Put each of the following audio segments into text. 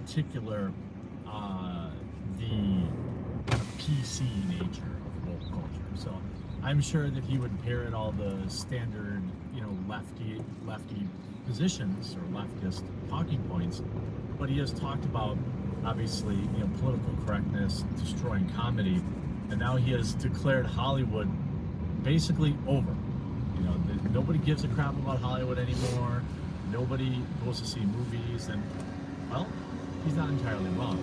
particular the PC nature of woke culture. So I'm sure that he would parrot all the standard, lefty positions or leftist talking points, but he has talked about obviously political correctness destroying comedy, and now he has declared Hollywood basically over. Nobody gives a crap about Hollywood anymore. Nobody goes to see movies, and well, he's not entirely wrong.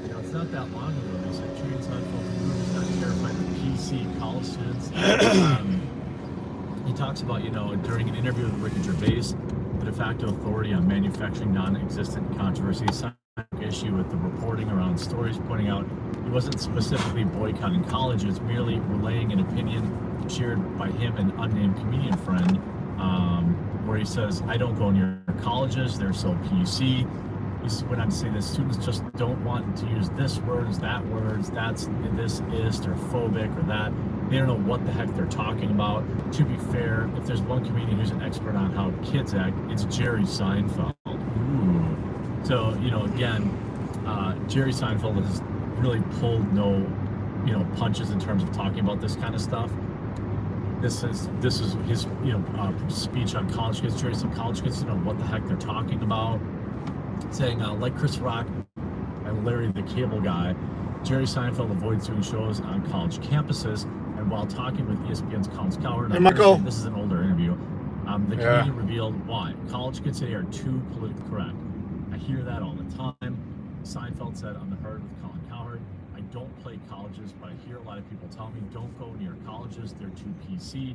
It's not that long ago he said Jerry Seinfeld not terrified of PC college students. He talks about, during an interview with Ricky Gervais, the de facto authority on manufacturing non-existent controversies, issue with the reporting around stories, pointing out he wasn't specifically boycotting colleges, merely relaying an opinion shared by him and unnamed comedian friend, where he says, I don't go near colleges, they're so PC. He went on to say that students just don't want to use this words, that words, this is, or phobic or that. They don't know what the heck they're talking about. To be fair, if there's one comedian who's an expert on how kids act, it's Jerry Seinfeld. Ooh. So, again, Jerry Seinfeld has really pulled no, punches in terms of talking about this kind of stuff. This is his, speech on college kids. Jerry said college kids don't know what the heck they're talking about. Saying, like Chris Rock and Larry the Cable Guy, Jerry Seinfeld avoids doing shows on college campuses. And while talking with ESPN's Colin Cowherd, this is an older interview, the comedian revealed why. College kids today are too politically correct. I hear that all the time. Seinfeld said on The Herd with Colin Cowherd, I don't play colleges, but I hear a lot of people tell me, don't go near colleges, they're too PC.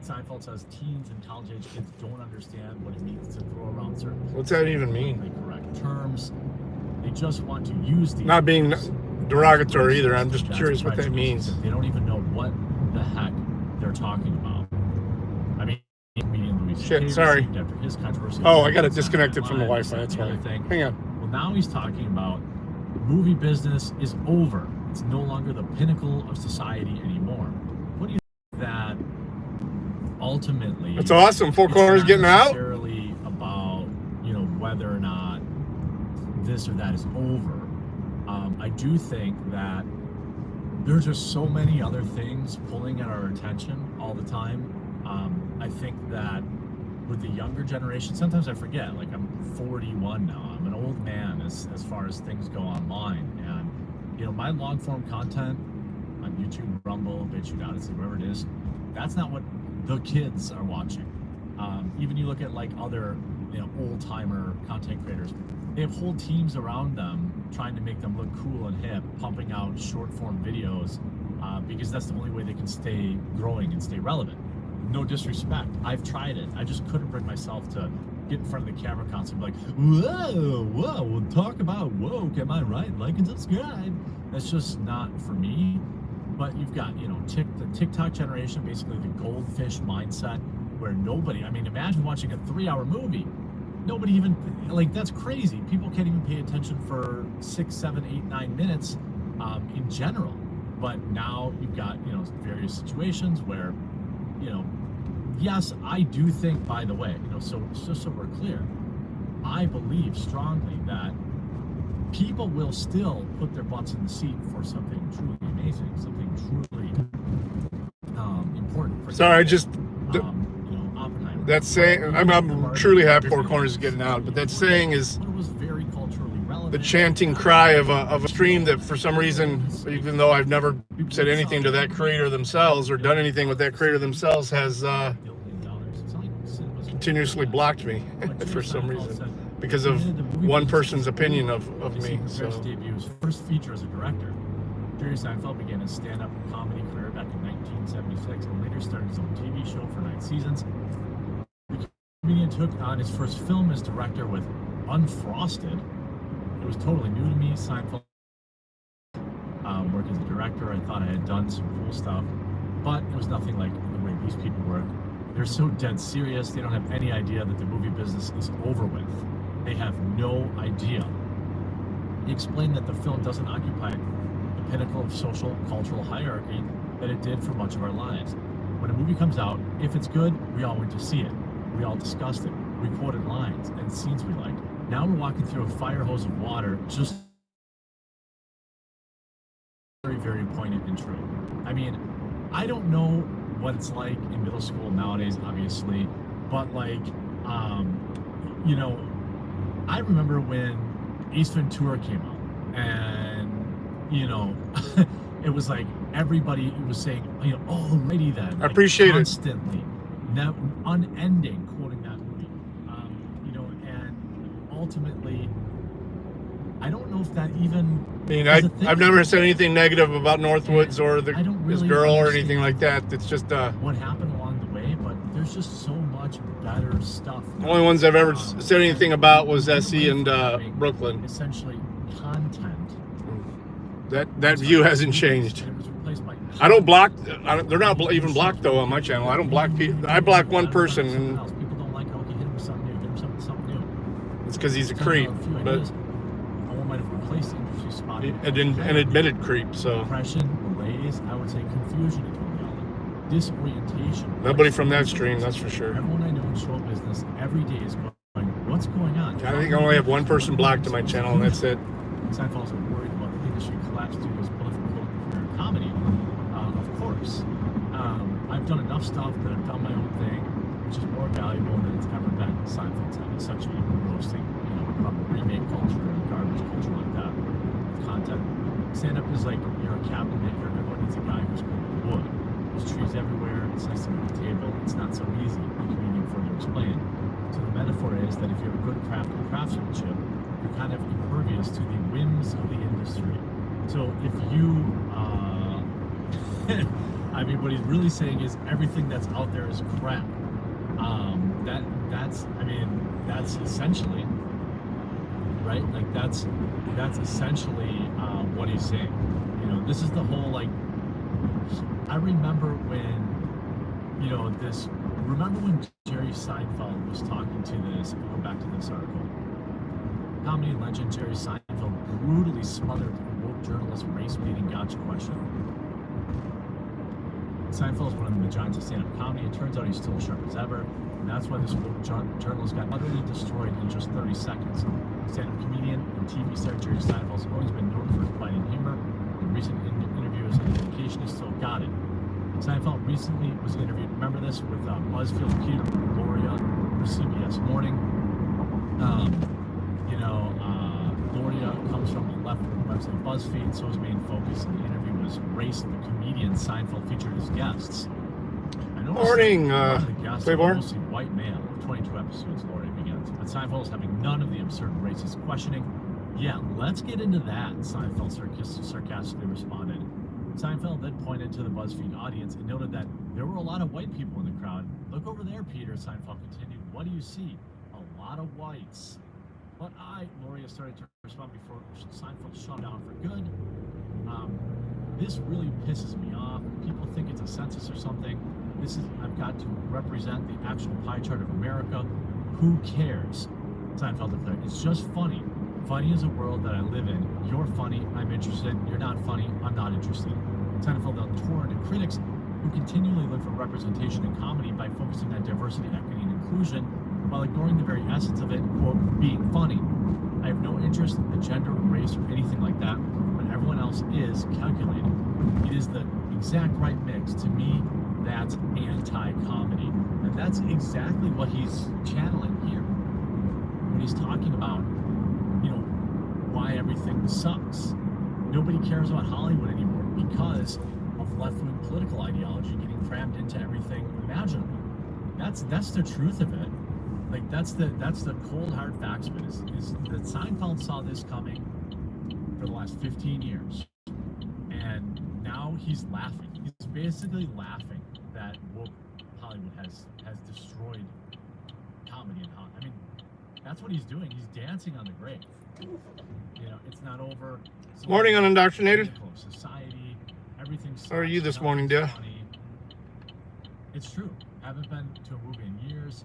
Seinfeld says teens and college-age kids don't understand what it means to throw around certain... What's that even mean? Correct terms. They just want to use these... Not being derogatory either. I'm just curious what that means. They don't even know what the heck they're talking about. I mean, comedian Louis Shit, sorry. After his controversy... Oh, I got it disconnected from the Wi-Fi. That's why. Hang on. Well, now he's talking about movie business is over. It's no longer the pinnacle of society anymore. What do you think that... Ultimately, that's awesome. Four Corners getting out. Necessarily about whether or not this or that is over. I do think that there's just so many other things pulling at our attention all the time. I think that with the younger generation, sometimes I forget. Like I'm 41 now. I'm an old man as far as things go online, and my long form content on YouTube, Rumble, BitChute, Odyssey, wherever it is. That's not what the kids are watching. Even you look at like other old-timer content creators, they have whole teams around them trying to make them look cool and hip, pumping out short-form videos because that's the only way they can stay growing and stay relevant. No disrespect, I've tried it. I just couldn't bring myself to get in front of the camera constantly like, whoa, we'll talk about woke, am I right? Like and subscribe. That's just not for me. But you've got, the TikTok generation, basically the goldfish mindset, where nobody, imagine watching a 3-hour movie. Nobody even, that's crazy. People can't even pay attention for 6, 7, 8, 9 minutes in general. But now you've got, various situations where, yes, I do think, by the way, so just so we're clear, I believe strongly that people will still put their butts in the seat for something truly amazing, something truly important. Sorry, I just... Oppenheimer. That saying, I'm truly happy Four Corners is getting out, but that saying is very culturally relevant. The chanting cry of a stream that for some reason, even though I've never said anything to that creator themselves or done anything with that creator themselves, has continuously blocked me for some reason. Because of one person's opinion of me. So. His first feature as a director. Jerry Seinfeld began his stand-up comedy career back in 1976 and later started his own TV show for 9 seasons. The comedian took on his first film as director with Unfrosted. It was totally new to me. Seinfeld worked as a director. I thought I had done some cool stuff, but it was nothing like the way these people work. They're so dead serious. They don't have any idea that the movie business is over with. They have no idea. He explained that the film doesn't occupy the pinnacle of social cultural hierarchy that it did for much of our lives. When a movie comes out, if it's good, we all went to see it. We all discussed it. We quoted lines and scenes we liked. Now we're walking through a fire hose of water, just very, very poignant and true. I mean, I don't know what it's like in middle school nowadays, obviously, but like, you know, I remember when Ace Ventura came out, and you know, it was like everybody was saying, you know, oh, lady, then I appreciate constantly, unending quoting that movie, you know, and ultimately, I don't know if that even. I mean, I've never said anything negative about Northwoods or this girl or anything like that. It's just what happened along the way, but there's just so much better stuff. The only ones I've ever said anything about was Essie and Brooklyn. Essentially, content. That view hasn't changed. It was replaced by. I don't block. They're not even blocked though on my channel. I don't block people. I block one person, and People don't like, okay, hit him with something new. Hit him with something new. it's because he's a creep. But might have replaced industry spot an admitted creep. So depression, malaise, I would say confusion is reality, disorientation. Nobody from that stream, that's for sure. Everyone I know in show business every day is going, what's going on? I think I only have one person blocked to my channel, and that's it. Seinfeld's are worried about the industry collapse due to his political career in comedy. Of course, I've done enough stuff that I've done my own thing, which is more valuable than it's ever been. Seinfeld's essentially roasting, you know, remake culture and garbage culture like that. Content. Stand-up is like you're a cabinet maker. Everyone needs a guy who's good with wood. There's trees everywhere. It's nice to make a table. It's not so easy. The comedian further explained. So the metaphor is that if you have a good craft and craftsmanship, you're kind of impervious to the whims of the industry. So if you, I mean, what he's really saying is everything that's out there is crap. That's essentially, right? Like that's essentially what he's saying. You know, this is the whole, like, I remember when, you know, remember when Jerry Seinfeld was talking to this, if we go back to this article, comedy legend Jerry Seinfeld brutally smothered a woke journalist race-baiting gotcha question. Seinfeld is one of the giants of stand-up comedy. It turns out he's still as sharp as ever, and that's why this woke journalist got utterly destroyed in just 30 seconds. Stand-up comedian and TV star Jerry Seinfeld has always been known for his biting humor. In recent interviews and dedication, he still got it. Seinfeld recently was interviewed, remember this, with BuzzFeed Peter Gloria for CBS Morning. Gloria comes from the left-wing website BuzzFeed, so his main focus in the interview was race of the comedian Seinfeld featured as guests. Morning, Claiborne. Mostly white male. 22 episodes, Gloria begins. But Seinfeld is having none of the absurd racist questioning. Yeah, let's get into that, Seinfeld sarcastically responded. Seinfeld then pointed to the BuzzFeed audience and noted that there were a lot of white people in the crowd. Look over there, Peter, Seinfeld continued. What do you see? A lot of whites. But Gloria started to respond before Seinfeld shut down for good. This really pisses me off. People think it's a census or something. I've got to represent the actual pie chart of America. Who cares? Seinfeld declared, it's just funny. Funny is a world that I live in. You're funny, I'm interested. You're not funny, I'm not interested. Seinfeld then tore into critics who continually look for representation in comedy by focusing on diversity, equity, and inclusion, while ignoring the very essence of it, quote, being funny. I have no interest in the gender, race, or anything like that, but everyone else is calculated. It is the exact right mix. To me, that's anti-comedy. And that's exactly what he's channeling here. When he's talking about, you know, why everything sucks. Nobody cares about Hollywood anymore because of left-wing political ideology getting crammed into everything imaginable. That's the truth of it. Like that's the cold hard facts of it is that Seinfeld saw this coming for the last 15 years, and now he's laughing. He's basically laughing that woke Hollywood has destroyed comedy and Hollywood. I mean, that's what he's doing. He's dancing on the grave. You know, it's not over. Morning on Indoctrinated. Society, everything's. How are you this morning, dear? It's true. I haven't been to a movie in years.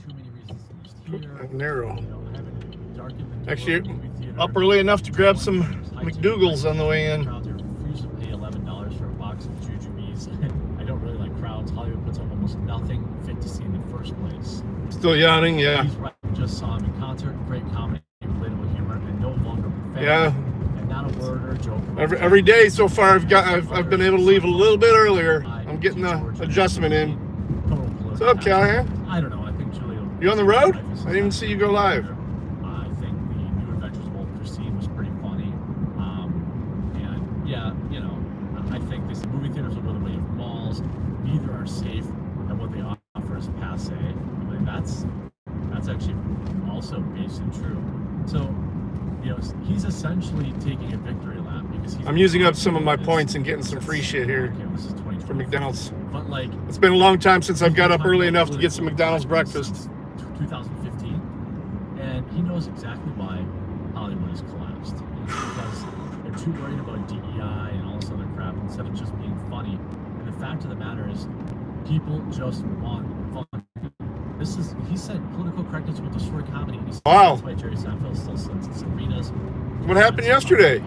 Too many reasons to list here. Narrow. You know, I haven't darkened the Actually, door, up early enough to grab some McDougal's on the way in. Crowds are refused to pay $11 for a box of jujubes. I don't really like crowds. Hollywood puts up almost nothing fit to see in the first place. Still yawning, yeah. He's right. We just saw him in concert. concert, great comedy, relatable humor, and no longer profanity. Yeah. And not a word or a joke. Every day so far, I've been able to leave a little bit earlier. I'm getting the adjustment in. What's up, Callahan? I don't know. I think Julia. You on the road? I didn't even see you go live. I think the New Adventures of Old Christine was pretty funny. And yeah, you know, I think these movie theaters are the way of malls. Neither are safe, and what they offer is passe. I mean, that's actually also based in true. So, you know, he's essentially taking a victory lap because I'm using up some of my points and getting some free shit here from McDonald's. But like, it's been a long time since I've got up early enough to get some McDonald's breakfast. 2015, and he knows exactly why Hollywood has collapsed. Because they're too worried about DEI and all this other crap instead of just being funny. And the fact of the matter is, people just want fun. He said political correctness will destroy comedy. And he said, wow. That's why Jerry Seinfeld still sends Sabrina's. What happened yesterday?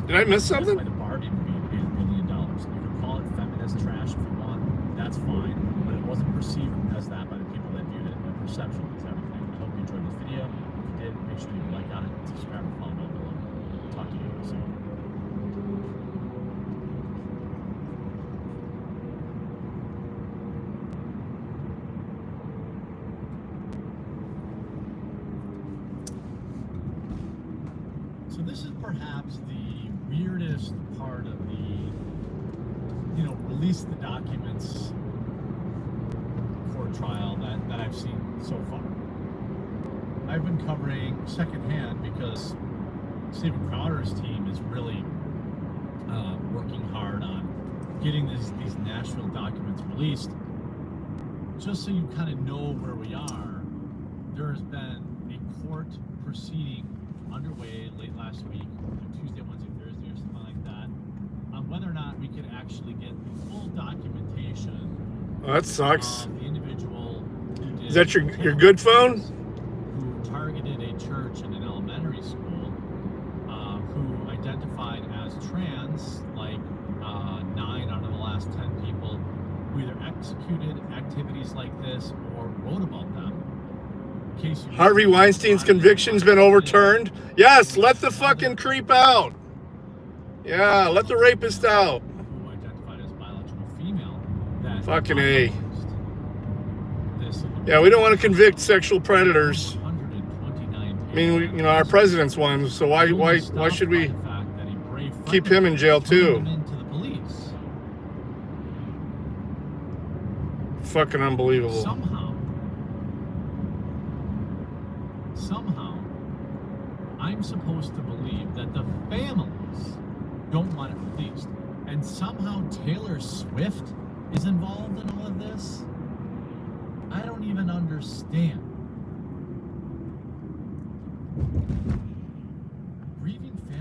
Did I miss something? The Barbie movie paid $1 billion. You can call it feminist trash if you want. That's fine. But it wasn't perceived as that by the people that viewed it. The perception is everything. I hope you enjoyed this video. If you did, make sure you like on it, subscribe, and follow down below. Talk to you soon. So this is perhaps the weirdest part of the, you know, release the documents court trial that I've seen so far. I've been covering secondhand because Steven Crowder's team is really working hard on getting these Nashville documents released. Just so you kind of know where we are, there has been a court proceeding underway late last week, Tuesday, Wednesday, Thursday, or something like that, on whether or not we could actually get the full documentation. Oh, that sucks. The individual who did is that your good phone? Who targeted a church and an elementary school, who identified as trans, like 9 out of the last 10 people who either executed activities like this or wrote about them. Harvey Weinstein's conviction's been overturned. Yes, let the fucking creep out. Yeah, let the rapist out. Who identified as biological female. Fucking A. Yeah, we don't want to convict sexual predators. I mean, you know, our president's one, so why should we keep him in jail too? Fucking unbelievable. Somehow, I'm supposed to believe that the families don't want it released. And somehow Taylor Swift is involved in all of this? I don't even understand.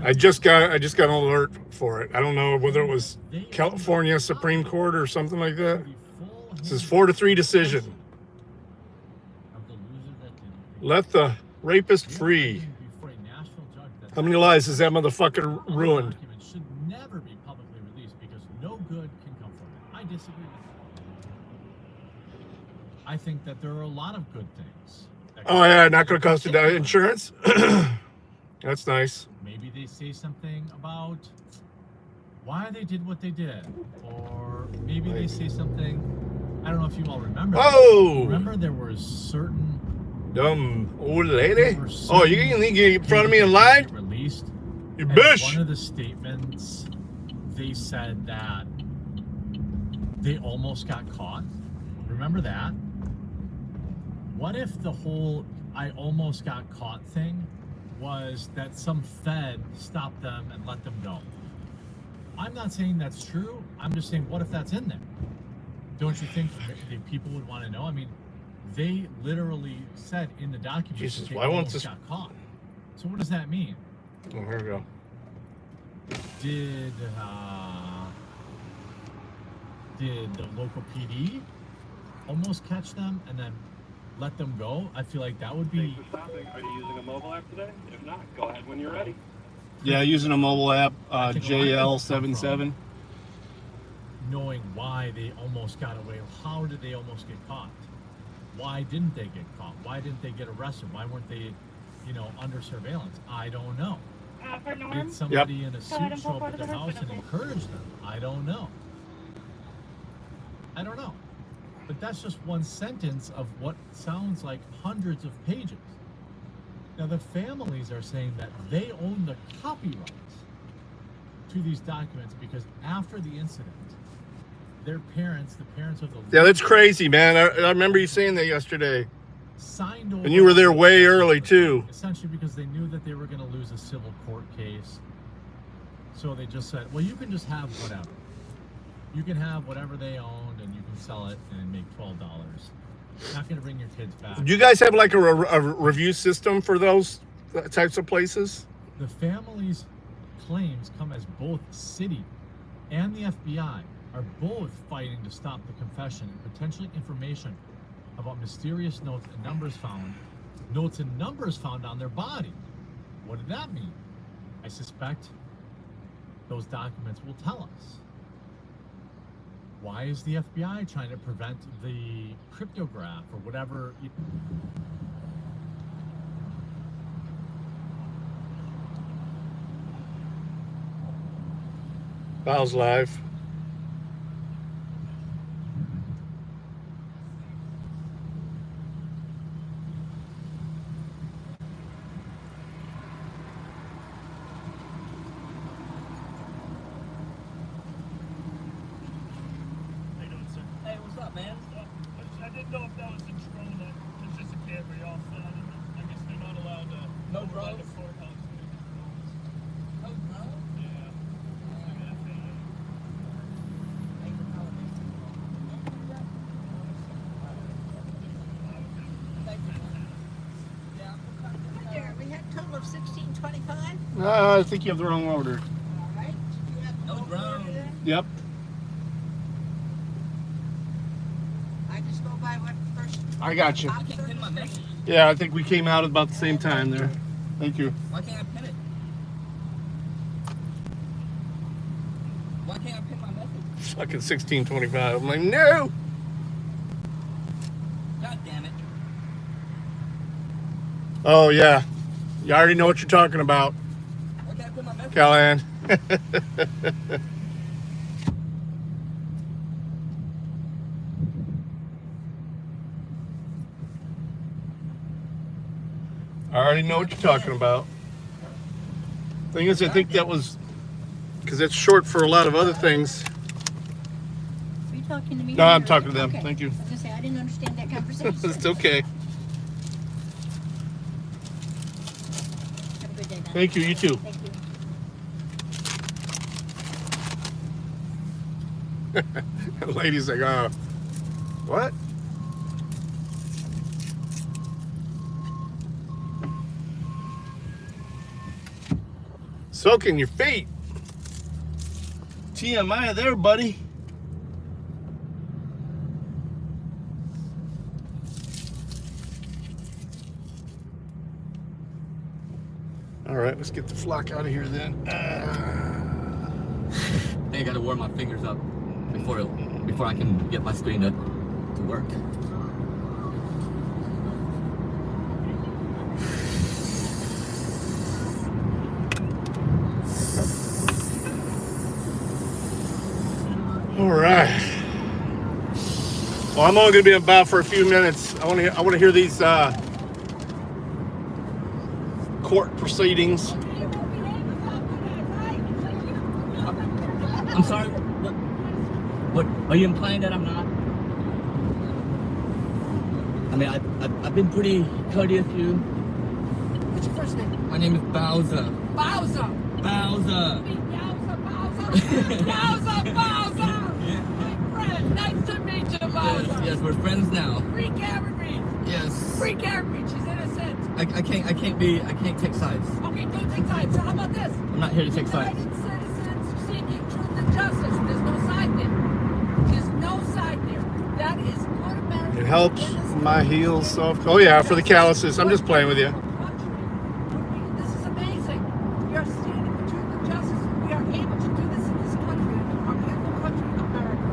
I just got an alert for it. I don't know whether it was California Supreme Court or something like that. This is 4-3 decision. Let the rapist free. How many lives has that motherfucker ruined? Should never be publicly released because no good can come from it. I disagree with that. I think that there are a lot of good things. Oh yeah, not going to cost you insurance. That's nice. Maybe they say something about why they did what they did, or maybe they say something. I don't know if you all remember. Oh, remember there was certain. Dumb old lady. Oh, you can get in front of me in line? Released. You bitch. One of the statements, they said that they almost got caught. Remember that? What if the whole I almost got caught thing was that some Fed stopped them and let them go? I'm not saying that's true. I'm just saying, what if that's in there? Don't you think people would want to know? I mean, they literally said in the document Jesus, they why won't this got caught. So what does that mean? Oh, here we go. Did the local PD almost catch them and then let them go? I feel like that would be. Thanks for stopping. Are you using a mobile app today? If not, go ahead when you're ready. Yeah, using a mobile app, JL77. Knowing why they almost got away. How did they almost get caught? Why didn't they get caught? Why didn't they get arrested? Why weren't they under surveillance? I don't know. For Norm, Did somebody in a go ahead suit and show pull up at forward their the house and hospital. encourage them? I don't know. I don't know. But that's just one sentence of what sounds like hundreds of pages. Now, the families are saying that they own the copyrights to these documents because after the incident, their parents, the parents of the Yeah, that's crazy, man. I remember you saying that yesterday. signed over. And you were there way early, too. Essentially because they knew that they were going to lose a civil court case. So they just said, well, you can just have whatever. You can have whatever they owned and you can sell it and make $12. Not going to bring your kids back. Do you guys have like a review system for those types of places? The family's claims come as both city and the FBI are both fighting to stop the confession and potentially information about mysterious notes and numbers found on their body. What did that mean? I suspect those documents will tell us. Why is the FBI trying to prevent the cryptograph or whatever? Bow's live. Hey, what's up, man? I didn't know if that was a drone. It's just a camera, y'all. So I guess they're not allowed to. No allowed drones? to courthouse with drones. No, bro. Yeah. There, we had a total of 1625. I think you have the wrong order. All right. You have No the total drone. order there? Yep. I just go by what first. I got you. top I can't pin my search. message. Yeah, I think we came out about the same time there. Thank you. Why can't I pin it? Why can't I pin my message? Fucking 1625. I'm like, no. God damn it. Oh, yeah. You already know what you're talking about, Why can't I pin my message? Callahan. I already know what you're talking about. Thing is, I think that was because it's short for a lot of other things. Are you talking to me? No, or- I'm talking to them. Okay. Thank you. I was gonna say I didn't understand that conversation. It's okay. Have a good day, man. Thank you. You too. Thank you. The lady's like, what? Soaking your feet. TMI there, buddy. All right, let's get the flock out of here then. I think I gotta warm my fingers up before I can get my screen to work. All right. Well, I'm only going to be about for a few minutes. I want to hear these court proceedings. I'm sorry. What? Are you implying that I'm not? I mean, I've been pretty courteous to you. What's your first name? My name is Bowser. Bowser. Bowser. Bowser. My friend. Nice to meet you, Bowser. Yes, we're friends now. Free Karen Reed. Yes. Free Karen Reed. She's innocent. I can't take sides. Okay, don't take sides. So how about this? I'm not here to take sides. United citizens seeking truth and justice. There's no side there. There's no side there. That is good American. It helps my heels soft. Oh yeah, for the calluses. I'm just playing with you. This is amazing. We are standing for truth and justice. We are able to do this in this country, our beautiful country, America.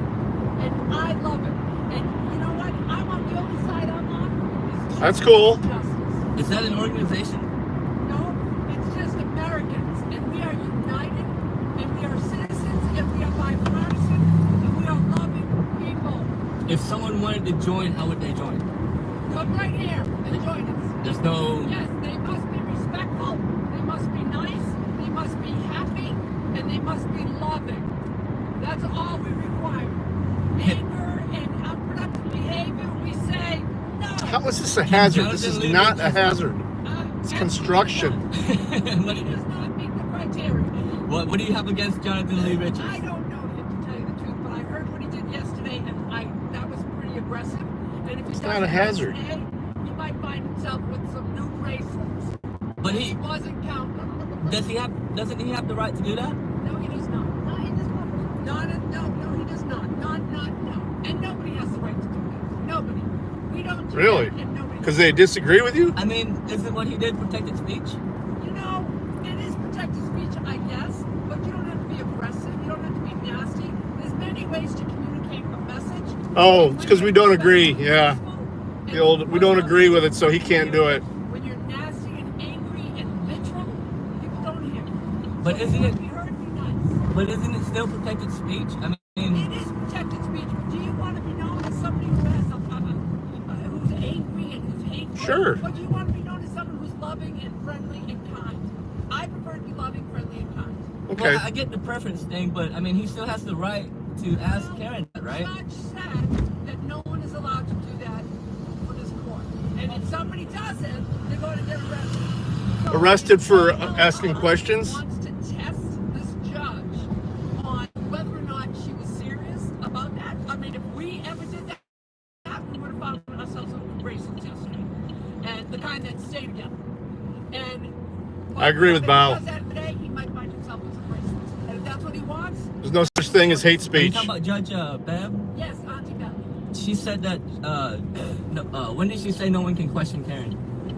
And I love it. And you know what? I'm on the only side I'm on. Is That's truth cool. and justice. Is that an organization? wanted to join, how would they join? Come right here and join us. There's no. Yes, they must be respectful, they must be nice, they must be happy, and they must be loving. That's all we require. Anger and unproductive behavior, we say no. How is this a hazard? This is not a hazard. It's Absolutely construction. not. What, He does not meet the criteria. what do you have against Jonathan Lee Richards? I don't know him, to tell you the truth, but I heard what he did yesterday, and that was pretty aggressive. And if he It's does not a it hazard. today, he might find himself with some new bracelets. But He he wasn't counting. doesn't he have the right to do that? No, he does not. Not in this moment. No, he does not. No. And nobody has the right to do that. Nobody. We don't do Really? that, and nobody. Because they disagree with you? I mean, isn't what he did protected speech? You know, it is protected speech, I guess, but you don't have to be aggressive. You don't have to be nasty. There's many ways to communicate a message. Oh, it's because we don't agree. Yeah. And The old, we don't agree with it, so he can't do it. When you're nasty and angry and literal, people don't hear. But So isn't it? Be heard, be nice. But isn't it still protected speech? I mean, It is protected speech, but do you want to be known as somebody who has who's angry and who's hateful? Sure. Or do you want to be known as someone who's loving and friendly and kind? I prefer to be loving, friendly, and kind. Okay. well, I get the preference thing, but I mean, he still has the right to ask Karen that, right? The judge said that no one is allowed to do that for this court. And if somebody does it, they're going to get arrested. So Arrested for if someone asking questions? wants to test this judge on whether or not she was serious about that. I mean, if we ever did that, we would have found ourselves with bracelets yesterday. And the kind that stay together. And I agree with if Bao. he does that today, he might find himself with some bracelets. And if that's what he wants, There's no such thing as hate Are you speech. talking about Judge Bev? yes, Auntie Beth. She said that. No, when did she say no one can question Karen?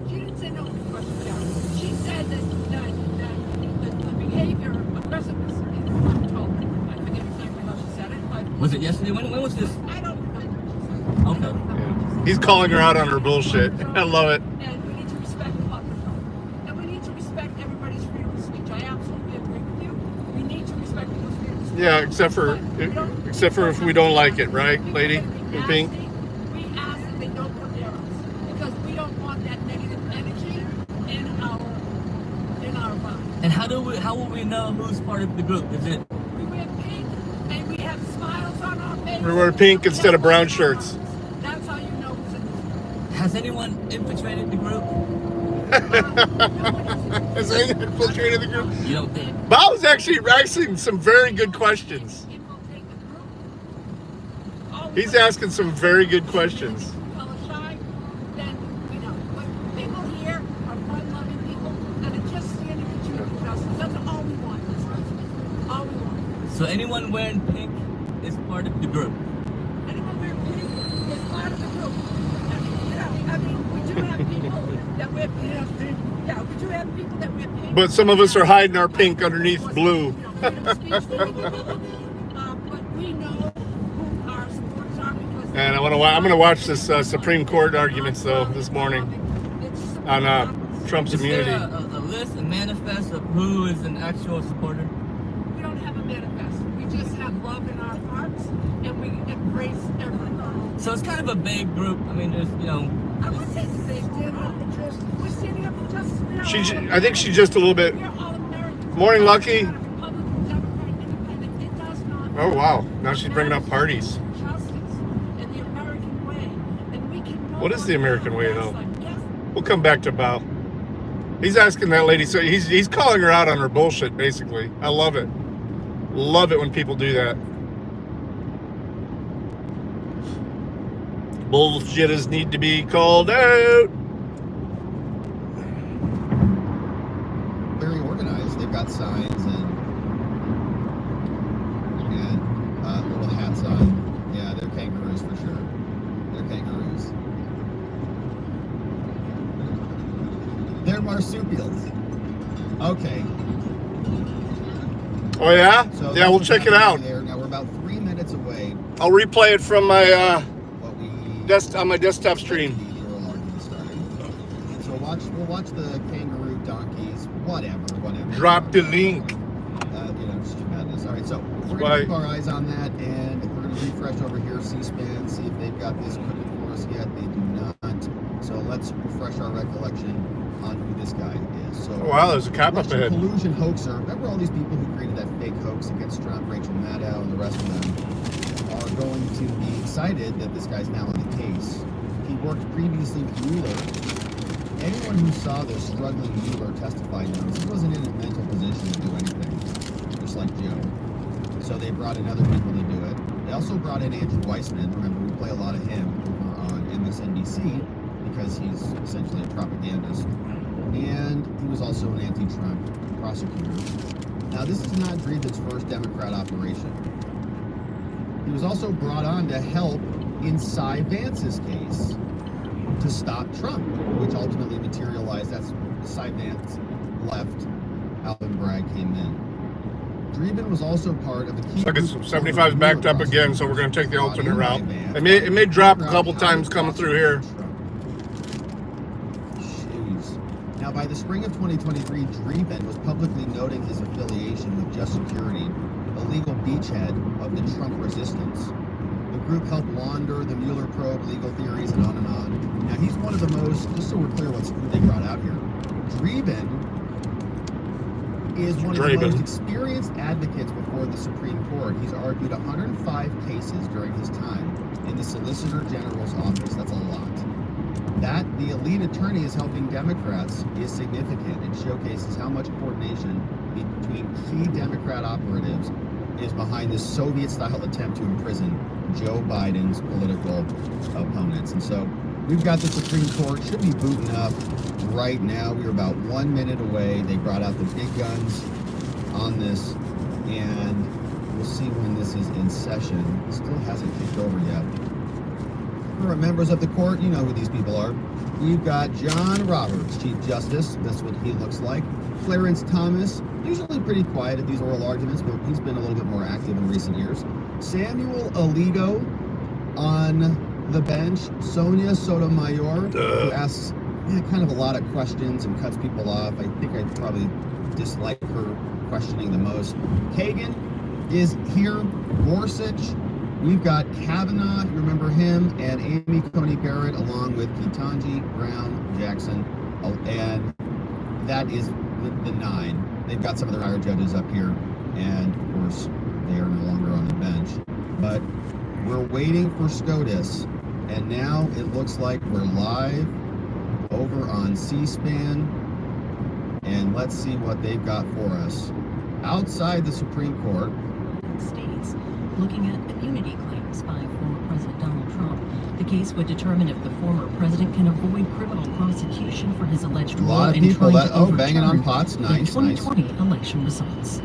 She didn't say no question Karen. She said that the behavior, aggressiveness, is uncontrollable. I forget exactly how she said it, but Was it yesterday? When was this? I don't remember what she said. Okay. He's calling her out on her bullshit. I love it. And we need to respect the public health. And we need to respect everybody's freedom of speech. I absolutely agree with you. We need to respect people's freedom of speech. Yeah, except for if we don't like it, right, lady in pink? We ask that they don't put their us because we don't want that negative energy in our body. And how will we know who's part of the group? Is it? We wear pink and we have smiles on our faces. We wear pink instead of brown shirts. That's how you know who's in this group. Has anyone infiltrated the group? Has anyone infiltrated the group? You don't think? Bao's actually asking some very good questions. Infiltrate the group. Oh, He's asking some very good questions. color shy, then we know. But people here are fun-loving people that are just standing for truth and justice. That's all we want. All we want. So anyone wearing pink is part of the group. Anyone wearing pink is part of the group. I mean, we do have people that wear pink. Yeah, we do have people that wear pink. But some of us are hiding our pink underneath blue. Freedom of speech, but we know who our supporters are because. And I'm gonna watch this Supreme Court arguments though this morning on Trump's Is there immunity. a list, a manifest of who is an actual supporter? We don't have a manifest. We just have love in our hearts, and we embrace everyone. So it's kind of a big group. I mean, there's I would say that they stand up for justice. We're standing up for justice. We are all I think she's just a little bit. We are all Americans. Morning, Lucky. Republican, Democrat, Independent. It does not. Oh wow! Now she's bringing up parties. Justice and the American way, and we can. What is the American way, though? Yes. We'll come back to Bao. He's asking that lady, so he's calling her out on her bullshit, basically. I love it. Love it when people do that. Bullshitters need to be called out. Very organized. They've got signs and little hats on. Yeah, they're kangaroos for sure. They're kangaroos. They're marsupials. Okay. Oh yeah? So Yeah, we'll check it out. there. Now we're about 3 minutes away. I'll replay it from my What we on my desktop stream. the oral argument started. So we'll watch the kangaroo donkeys. Whatever. Drop the link. Just madness. All right, so we're Bye. gonna keep our eyes on that, and we're gonna refresh over here, C-SPAN, see if they've got this quick let's refresh our recollection on who this guy is. So, Oh, wow, there's a cop up Russian ahead. collusion hoaxer. Remember all these people who created that fake hoax against Trump, Rachel Maddow, and the rest of them are going to be excited that this guy's now on the case. He worked previously with Mueller. Anyone who saw the struggling Mueller testify knows he wasn't in a mental position to do anything, just like Joe. So they brought in other people to do it. They also brought in Andrew Weissman. Remember, we play a lot of him over on MSNBC because he's essentially a propagandist. And he was also an anti-Trump prosecutor. Now, this is not Dreeben's first Democrat operation. He was also brought on to help in Cy Vance's case to stop Trump, which ultimately materialized. That's Cy Vance left, Alvin Bragg came in. Dreeben was also part of the key. Look, it's 75's backed up again, so we're going to take the alternate route. It may drop a couple times coming through here. Jeez. Now, by the spring of 2023, Dreeben was publicly noting his affiliation with Just Security, a legal beachhead of the Trump resistance. The group helped launder the Mueller probe, legal theories, and on and on. Now, he's one of the most, just so we're clear who they brought out here, Dreeben is one of the most experienced advocates before the Supreme Court. He's argued 105 cases during his time in the Solicitor General's office. That's a lot. That the elite attorney is helping Democrats is significant. It showcases how much coordination between key Democrat operatives is behind this Soviet-style attempt to imprison Joe Biden's political opponents. And so we've got the Supreme Court, should be booting up right now. We're about 1 minute away. They brought out the big guns on this, and we'll see when this is in session. It still hasn't kicked over yet. For members of the court, you know who these people are. We've got John Roberts, Chief Justice. That's what he looks like. Clarence Thomas, usually pretty quiet at these oral arguments, but he's been a little bit more active in recent years. Samuel Alito on the bench. Sonia Sotomayor, who asks kind of a lot of questions and cuts people off. I think I probably dislike her questioning the most. Kagan is here. Gorsuch. We've got Kavanaugh, you remember him, and Amy Coney Barrett, along with Ketanji Brown Jackson, and that is the 9. They've got some of their higher judges up here, and of course, they are no longer on the bench. But we're waiting for SCOTUS, and now it looks like we're live over on C-SPAN, and let's see what they've got for us. Outside the Supreme Court, States, looking at immunity claims by former President Donald Trump. The case would determine if the former president can avoid criminal prosecution for his alleged role in trying to banging on pots. the Nice, 2020 election results.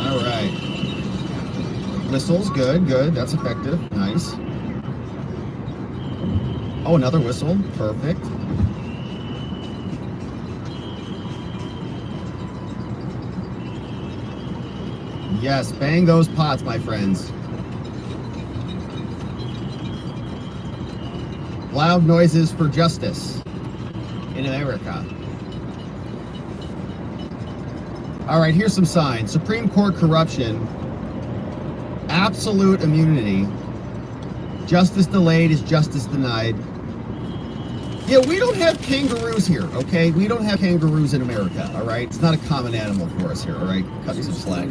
All right. Whistles, good. That's effective. Nice. Oh, another whistle. Perfect. Yes, bang those pots, my friends. Loud noises for justice in America. All right, here's some signs. Supreme Court corruption, absolute immunity, justice delayed is justice denied. Yeah, we don't have kangaroos here, okay? We don't have kangaroos in America, all right? It's not a common animal for us here, all right? Cut me some slack.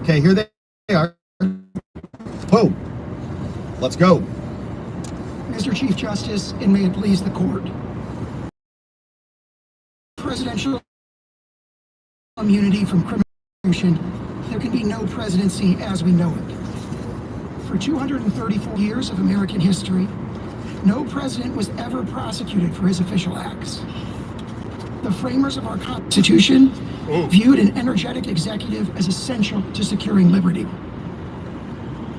Okay, here they are. Whoa. Let's go. Mr. Chief Justice, and may it please the court. Presidential immunity from criminal prosecution, there can be no presidency as we know it. For 234 years of American history, no president was ever prosecuted for his official acts. The framers of our Constitution viewed an energetic executive as essential to securing liberty.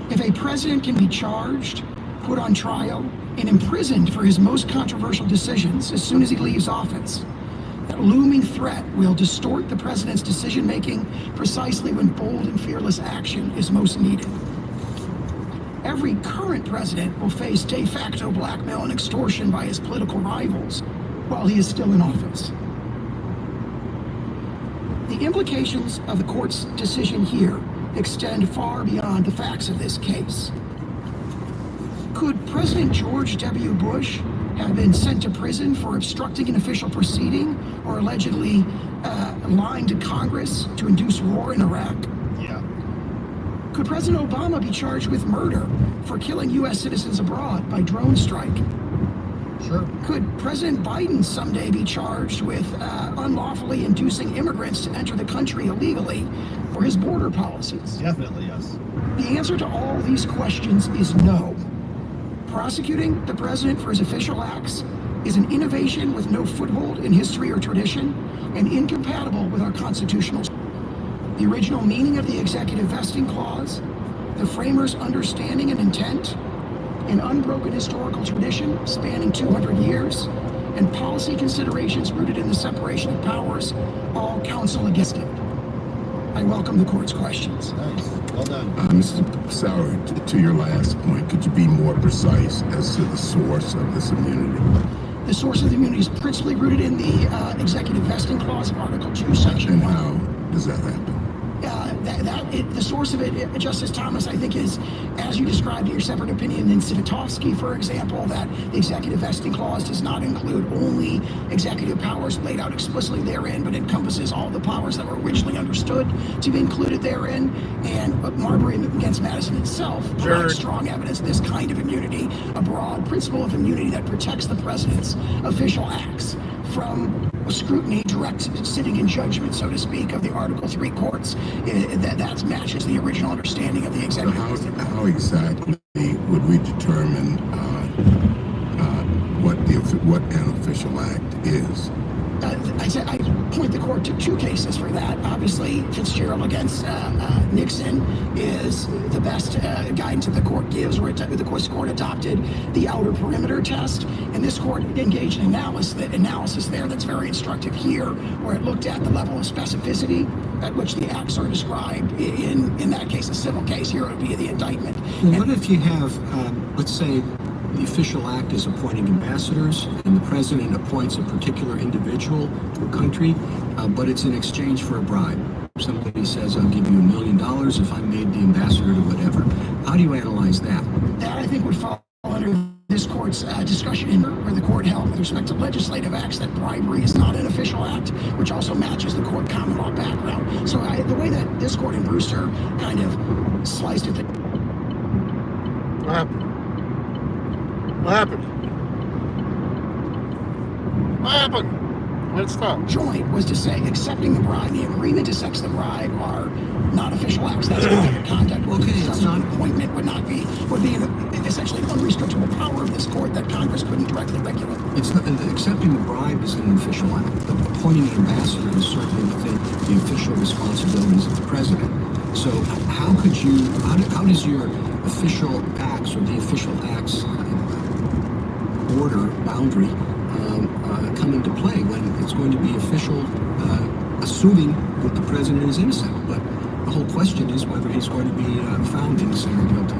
If a president can be charged, put on trial, and imprisoned for his most controversial decisions as soon as he leaves office, that looming threat will distort the president's decision-making precisely when bold and fearless action is most needed. Every current president will face de facto blackmail and extortion by his political rivals while he is still in office. The implications of the court's decision here extend far beyond the facts of this case. Could President George W. Bush have been sent to prison for obstructing an official proceeding or allegedly lying to Congress to induce war in Iraq? Yeah. Could President Obama be charged with murder for killing U.S. citizens abroad by drone strike? Sure. Could President Biden someday be charged with unlawfully inducing immigrants to enter the country illegally for his border policies? Definitely, yes. The answer to all these questions is no. Prosecuting the president for his official acts is an innovation with no foothold in history or tradition and incompatible with our constitutional. The original meaning of the executive vesting clause, the framers' understanding and intent, an unbroken historical tradition spanning 200 years, and policy considerations rooted in the separation of powers all counsel against it. I welcome the court's questions. Nice. Well done. Mr. Sauer, to your last point, could you be more precise as to the source of this immunity? The source of the immunity is principally rooted in the executive vesting clause of Article 2, Section And 1. how does that happen? The source of it, Justice Thomas, I think is, as you described in your separate opinion in Civitofsky, for example, that the executive vesting clause does not include only executive powers laid out explicitly therein, but encompasses all the powers that were originally understood to be included therein. And Marbury against Madison itself provides strong evidence of this kind of immunity, a broad principle of immunity that protects the president's official acts from scrutiny, direct sitting in judgment, so to speak, of the Article 3 courts. That matches the original understanding of the So executive. how exactly would we determine what an official act is? I point the court to two cases for that. Obviously, Fitzgerald against Nixon is the best guidance that the court gives, where the court adopted the outer perimeter test, and this court engaged in analysis there that's very instructive here, where it looked at the level of specificity at which the acts are described. In that case, a civil case. Here it would be the indictment. Well, what if you have, let's say, the official act is appointing ambassadors, and the president appoints a particular individual to a country, but it's in exchange for a bribe. Somebody says, I'll give you $1 million if I'm made the ambassador to whatever. How do you analyze that? That, I think, would fall under this court's discussion where the court held with respect to legislative acts that bribery is not an official act, which also matches the court common law background. So the way that this court in Brewster kind of sliced it. What happened? What happened? What happened? Let's stop. Joint was to say accepting the bribe, the agreement to sex the bribe are not official acts. That's private conduct. Okay, it's not appointment would be essentially an unrestrictable power of this court that Congress couldn't directly regulate. It's not, accepting the bribe is an official act, but appointing an ambassador is certainly within the official responsibilities of the president. So how does your official acts or the official acts border boundary come into play when it's going to be official, assuming that the president is innocent? But the whole question is whether he's going to be found innocent or guilty.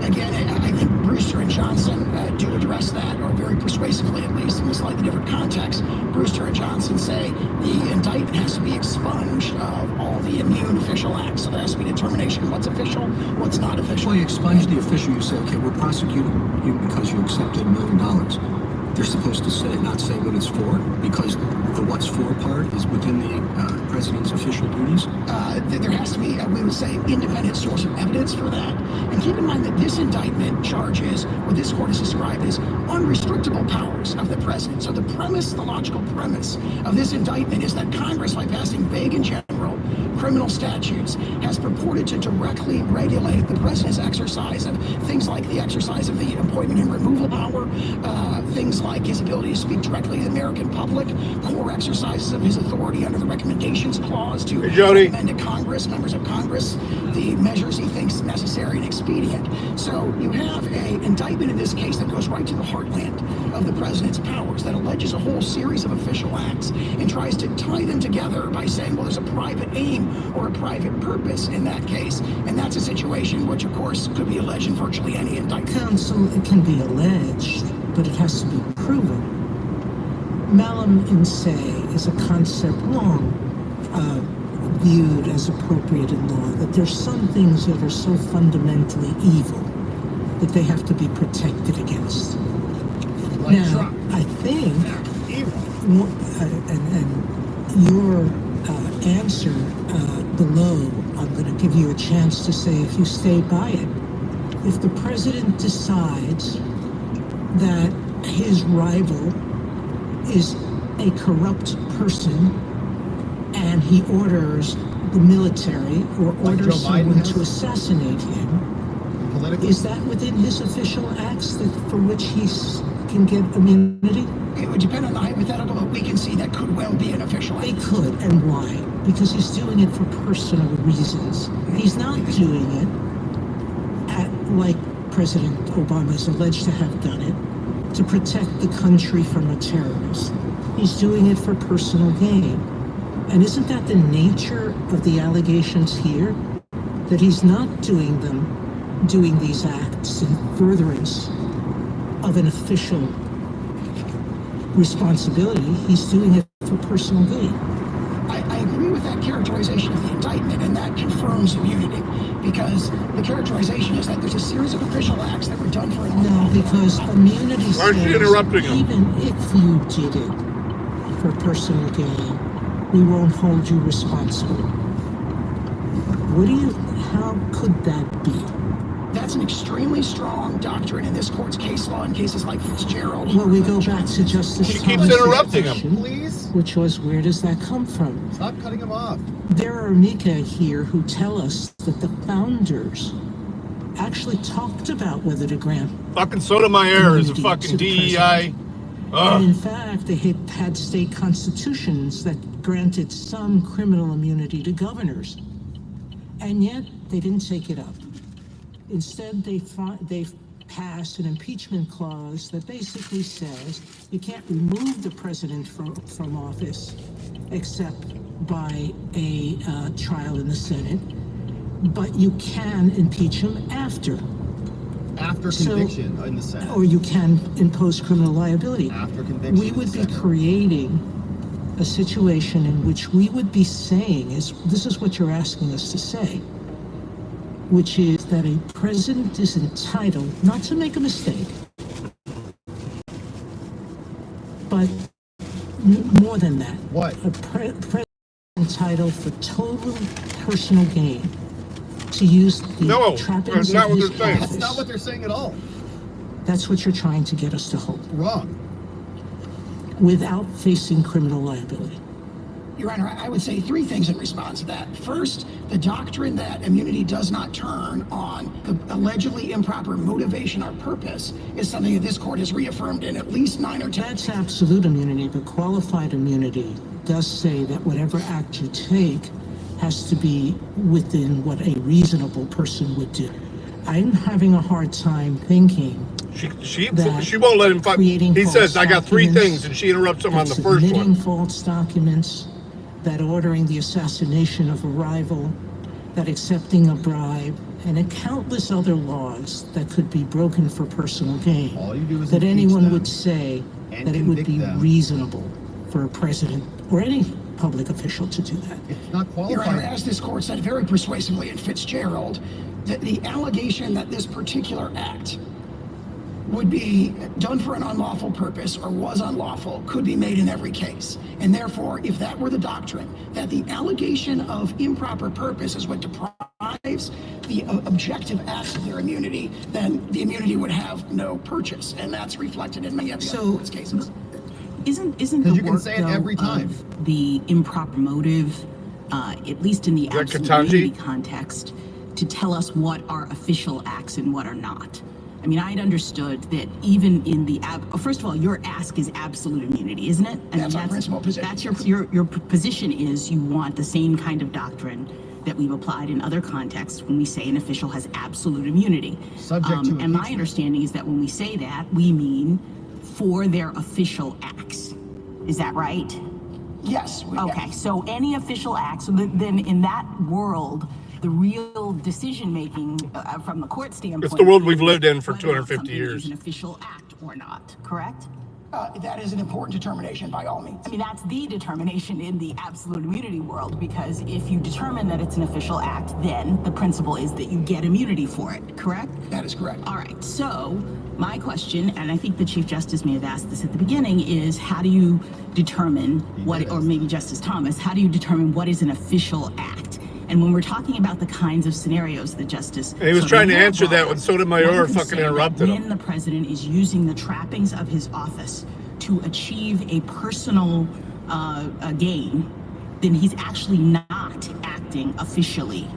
Again, I think Brewster and Johnson do address that, or very persuasively at least, in a slightly different context. Brewster and Johnson say the indictment has to be expunged of all the immune official acts. So there has to be determination what's official, what's not official. Well, you expunge the official, you say, okay, we're prosecuting you because you accepted $1 million. They're supposed to not say what it's for, because the what's for part is within the president's official duties? There has to be, we would say, independent source of evidence for that. And keep in mind that this indictment charges what this court has described as unrestrictable powers of the president. So the logical premise of this indictment is that Congress, by passing vague and general criminal statutes, has purported to directly regulate the president's exercise of things like the exercise of the appointment and removal power, things like his ability to speak directly to the American public, core exercises of his authority under the Recommendations Clause to recommend to Congress, members of Congress, the measures he thinks necessary and expedient. So you have an indictment in this case that goes right to the heartland of the president's powers, that alleges a whole series of official acts and tries to tie them together by saying, well, there's a private aim or a private purpose in that case. And that's a situation which, of course, could be alleged in virtually any indictment. Counsel, it can be alleged, but it has to be proven. Malum in se is a concept long viewed as appropriate in law, that there's some things that are so fundamentally evil that they have to be protected against. Like Now, Trump. I think, Evil. and your answer below, I'm going to give you a chance to say if you stay by it. If the president decides that his rival is a corrupt person and he orders the military or Like orders Joe Biden someone has? to assassinate him, Politically? is that within his official acts that for which he can get immunity? It would depend on the hypothetical, but we can see that could well be an official act. They could, and why? Because he's doing it for personal reasons. He's not doing it like President Obama is alleged to have done it, to protect the country from a terrorist. He's doing it for personal gain. And isn't that the nature of the allegations here? That he's not doing these acts in furtherance of an official responsibility. He's doing it for personal gain. I agree with that characterization of the indictment, and that confirms immunity, because the characterization is that there's a series of official acts that were done for an No, because immunity Why is she says interrupting him? even if you did it for personal gain, we won't hold you responsible. How could that be? That's an extremely strong doctrine in this court's case law in cases like Fitzgerald. Well, we go back to Justice She keeps Thomas's interrupting him. question, Please? which was, where does that come from? Stop cutting him off. There are amica here who tell us that the founders actually talked about whether to grant. Fucking Sotomayor is a immunity fucking to the DEI. president. And in Ugh. fact, they had state constitutions that granted some criminal immunity to governors. And yet, they didn't take it up. Instead, they passed an impeachment clause that basically says you can't remove the president from office except by a trial in the Senate, but you can impeach him after. After conviction in the Senate. Or you can impose criminal liability. After conviction We in would the be Senate. creating a situation in which we would be saying, this is what you're asking us to say, which is that a president is entitled not to make a mistake, but more than that. What? A president is entitled for total personal gain to use the No, trappings that's not of what his they're saying. That's office. not what they're saying at all. That's what you're trying to get us to hold, Wrong. without facing criminal liability. Your Honor, I would say three things in response to that. First, the doctrine that immunity does not turn on the allegedly improper motivation or purpose is something that this court has reaffirmed in at least 9 or 10. That's absolute immunity, but qualified immunity does say that whatever act you take has to be within what a reasonable person would do. I'm having a hard time thinking She that won't let him fuck. creating He says, false I got three documents, things, and she interrupts him on that the first submitting one. false documents, that ordering the assassination of a rival, that accepting a bribe, and countless other laws that could be broken for personal gain, All you do is that impeach anyone them would say and that it would convict be them. reasonable for a president or any public official to do that. It's not Your Honor, qualified. as this court said very persuasively in Fitzgerald, that the allegation that this particular act would be done for an unlawful purpose or was unlawful could be made in every case. And therefore, if that were the doctrine, that the allegation of improper purpose is what deprives the objective acts of their immunity, then the immunity would have no purchase. And that's reflected in many of the other court's cases. Isn't Because the you can work say it though, every time. of the improper motive, at least in the that absolute Ketanji? immunity context, to tell us what are official acts and what are not? I mean, I'd understood that even in the first of all, your ask is absolute immunity, isn't it? I That's mean, our principal position. That's your position is you want the same kind of doctrine that we've applied in other contexts when we say an official has absolute immunity. Subject to And my impeachment. understanding is that when we say that, we mean for their official acts. Is that right? Yes. Okay, so any official acts, so then in that world, the real decision-making from the court standpoint. It's the world we've lived in for whether or not 250 something years. is an official act or not, correct? That is an important determination by all means. I mean, that's the determination in the absolute immunity world, because if you determine that it's an official act, then the principle is that you get immunity for it, correct? That is correct. All right, so my question, and I think the Chief Justice may have asked this at the beginning, is how do you determine what, or maybe Justice Thomas, how do you determine what is an official act? And when we're talking about the kinds of scenarios that Justice... And he was trying to answer that when Sotomayor fucking interrupted him. When the president is using the trappings of his office to achieve a personal gain, then he's actually not acting officially,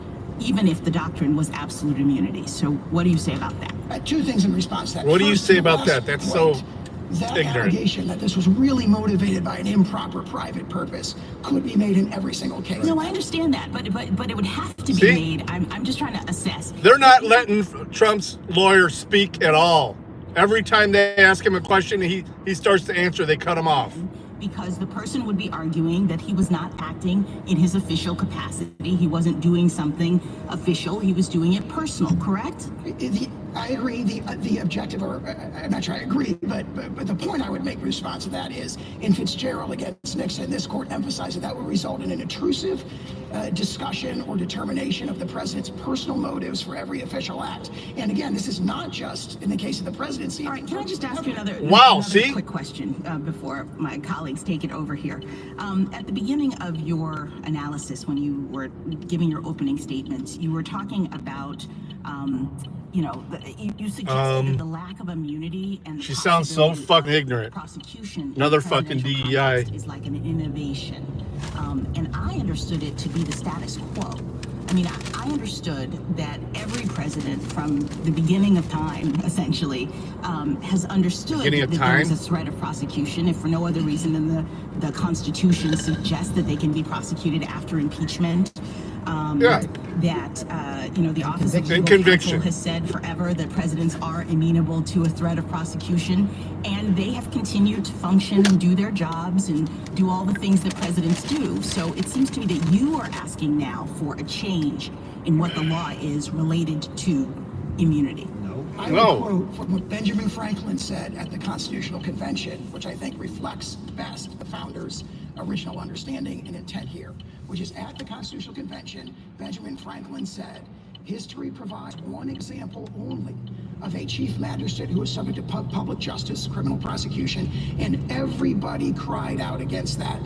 even if the doctrine was absolute immunity. So what do you say about that? Two things in response to that. What do you First, say the about last that? That's point, so that ignorant. allegation that this was really motivated by an improper private purpose could be made in every single case. No, I understand that, but it would have to be See? made. I'm just trying to assess. They're not letting Trump's lawyer speak at all. Every time they ask him a question, he starts to answer, they cut him off. Because the person would be arguing that he was not acting in his official capacity. He wasn't doing something official. He was doing it personal, correct? I agree. The objective, or I'm not sure I agree, but the point I would make in response to that is, in Fitzgerald against Nixon, this court emphasized that would result in an intrusive discussion or determination of the president's personal motives for every official act. And again, this is not just in the case of the presidency. All right, can I just ask you another quick question before my colleagues take it over here? At the beginning of your analysis, when you were giving your opening statements, you were talking about you suggested that the lack of immunity and she sounds so fucking ignorant. Prosecution, another fucking DEI, is like an innovation, and I understood it to be the status quo. I mean, I understood that every president from the beginning of time, essentially, has understood that there is a threat of prosecution, if for no other reason than the Constitution suggests that they can be prosecuted after impeachment. The Office of Legal Counsel has said forever that presidents are amenable to a threat of prosecution, and they have continued to function and do their jobs and do all the things that presidents do. So it seems to me that you are asking now for a change in what the law is related to immunity. I would quote from what Benjamin Franklin said at the Constitutional Convention, which I think reflects best the founders' original understanding and intent here, which is at the Constitutional Convention, Benjamin Franklin said, history provides one example only of a chief magistrate who was subject to public justice, criminal prosecution, and everybody cried out against that.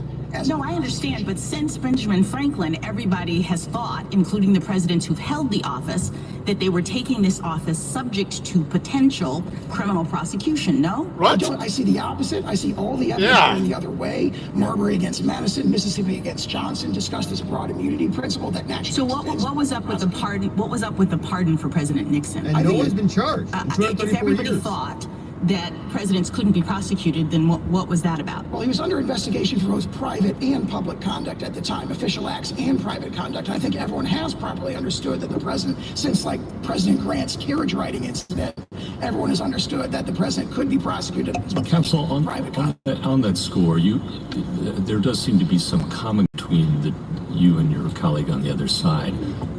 No, I understand, but since Benjamin Franklin, everybody has thought, including the presidents who've held the office, that they were taking this office subject to potential criminal prosecution, no? I see the opposite. I see all the evidence going the other way. Marbury against Madison, Mississippi against Johnson discussed this broad immunity principle that naturally... So what was up with the pardon? What was up with the pardon for President Nixon? And no one's been charged. If everybody thought that presidents couldn't be prosecuted, then what was that about? Well, he was under investigation for both private and public conduct at the time, official acts and private conduct. And I think everyone has properly understood that the president, since like President Grant's carriage riding incident, everyone has understood that the president could be prosecuted. Counsel, on that score, there does seem to be some common between you and your colleague on the other side,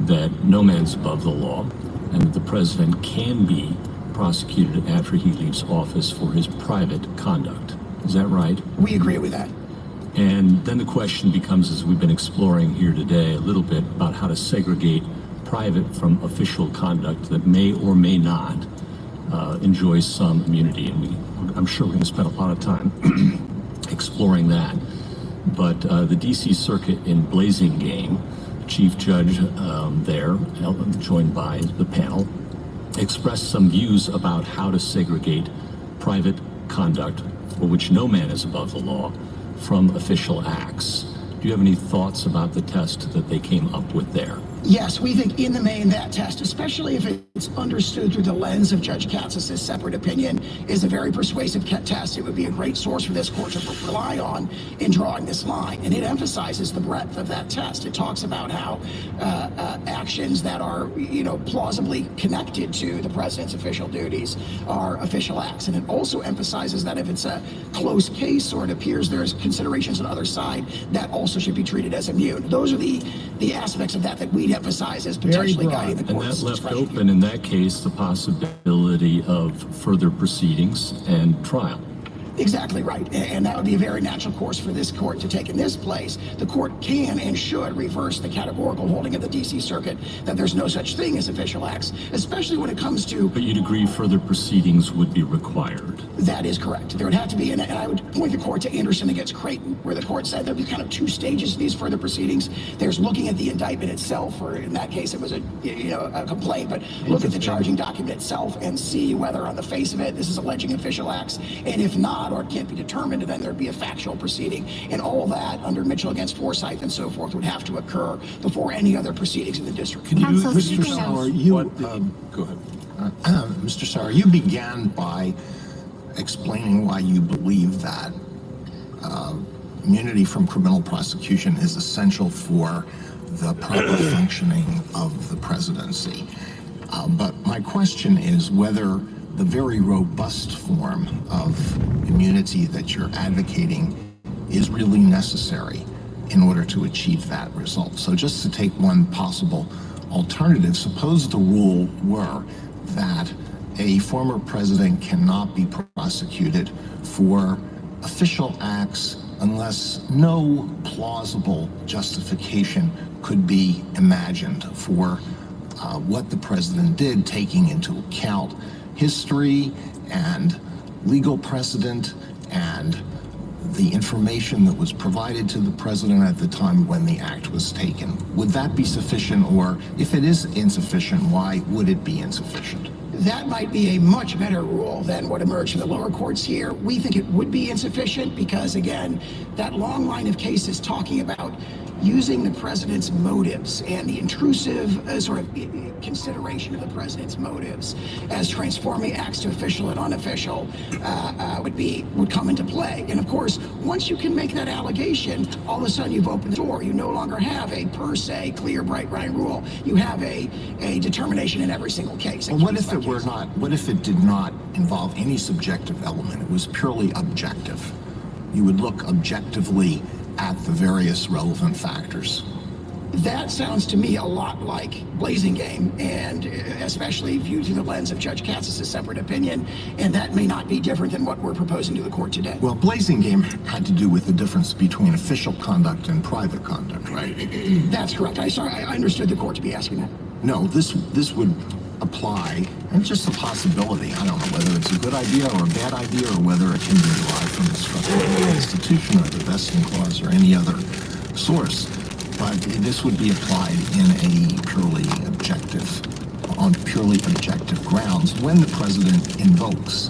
that no man's above the law, and that the president can be prosecuted after he leaves office for his private conduct. Is that right? We agree with that. And then the question becomes, as we've been exploring here today, a little bit about how to segregate private from official conduct that may or may not enjoy some immunity. And I'm sure we're going to spend a lot of time exploring that. But the D.C. Circuit in Blazing Game, Chief Judge there, joined by the panel, expressed some views about how to segregate private conduct, for which no man is above the law, from official acts. Do you have any thoughts about the test that they came up with there? Yes, we think in the main that test, especially if it's understood through the lens of Judge Katz's separate opinion, is a very persuasive test. It would be a great source for this court to rely on in drawing this line. And it emphasizes the breadth of that test. It talks about how actions that are, plausibly connected to the president's official duties are official acts. And it also emphasizes that if it's a close case or it appears there's considerations on the other side, that also should be treated as immune. Those are the aspects of that we emphasize as potentially guiding the court's discretion. And that left open, in that case, the possibility of further proceedings and trial. Exactly right. And that would be a very natural course for this court to take in this place. The court can and should reverse the categorical holding of the D.C. Circuit that there's no such thing as official acts, especially when it comes to... But you'd agree further proceedings would be required? That is correct. There would have to be, and I would point the court to Anderson against Creighton, where the court said there'd be kind of two stages to these further proceedings. There's looking at the indictment itself, or in that case it was a complaint, but look at the charging document itself and see whether on the face of it this is alleging official acts, and if not, or it can't be determined, then there'd be a factual proceeding. And all that under Mitchell against Forsyth and so forth would have to occur before any other proceedings in the district. Can you, Mr. Sauer, go ahead. Mr. Sauer, you began by explaining why you believe that immunity from criminal prosecution is essential for the proper functioning of the presidency. But my question is whether the very robust form of immunity that you're advocating is really necessary in order to achieve that result. So just to take one possible alternative, suppose the rule were that a former president cannot be prosecuted for official acts unless no plausible justification could be imagined for what the president did, taking into account history and legal precedent and the information that was provided to the president at the time when the act was taken. Would that be sufficient, or if it is insufficient, why would it be insufficient? That might be a much better rule than what emerged from the lower courts here. We think it would be insufficient because, again, that long line of cases talking about using the president's motives and the intrusive sort of consideration of the president's motives as transforming acts to official and unofficial would come into play. And of course, once you can make that allegation, all of a sudden you've opened the door. You no longer have a per se clear, bright line rule. You have a determination in every single case. Well, what if it were not? What if it did not involve any subjective element? It was purely objective. You would look objectively at the various relevant factors. That sounds to me a lot like Blazing Game, and especially viewed through the lens of Judge Katz's separate opinion, and that may not be different than what we're proposing to the court today. Well, Blazing Game had to do with the difference between official conduct and private conduct, right? That's correct. I understood the court to be asking that. No, this would apply, and just a possibility. I don't know whether it's a good idea or a bad idea, or whether it can be derived from the structure of the Constitution or the vesting clause or any other source. But this would be applied on purely objective grounds when the president invokes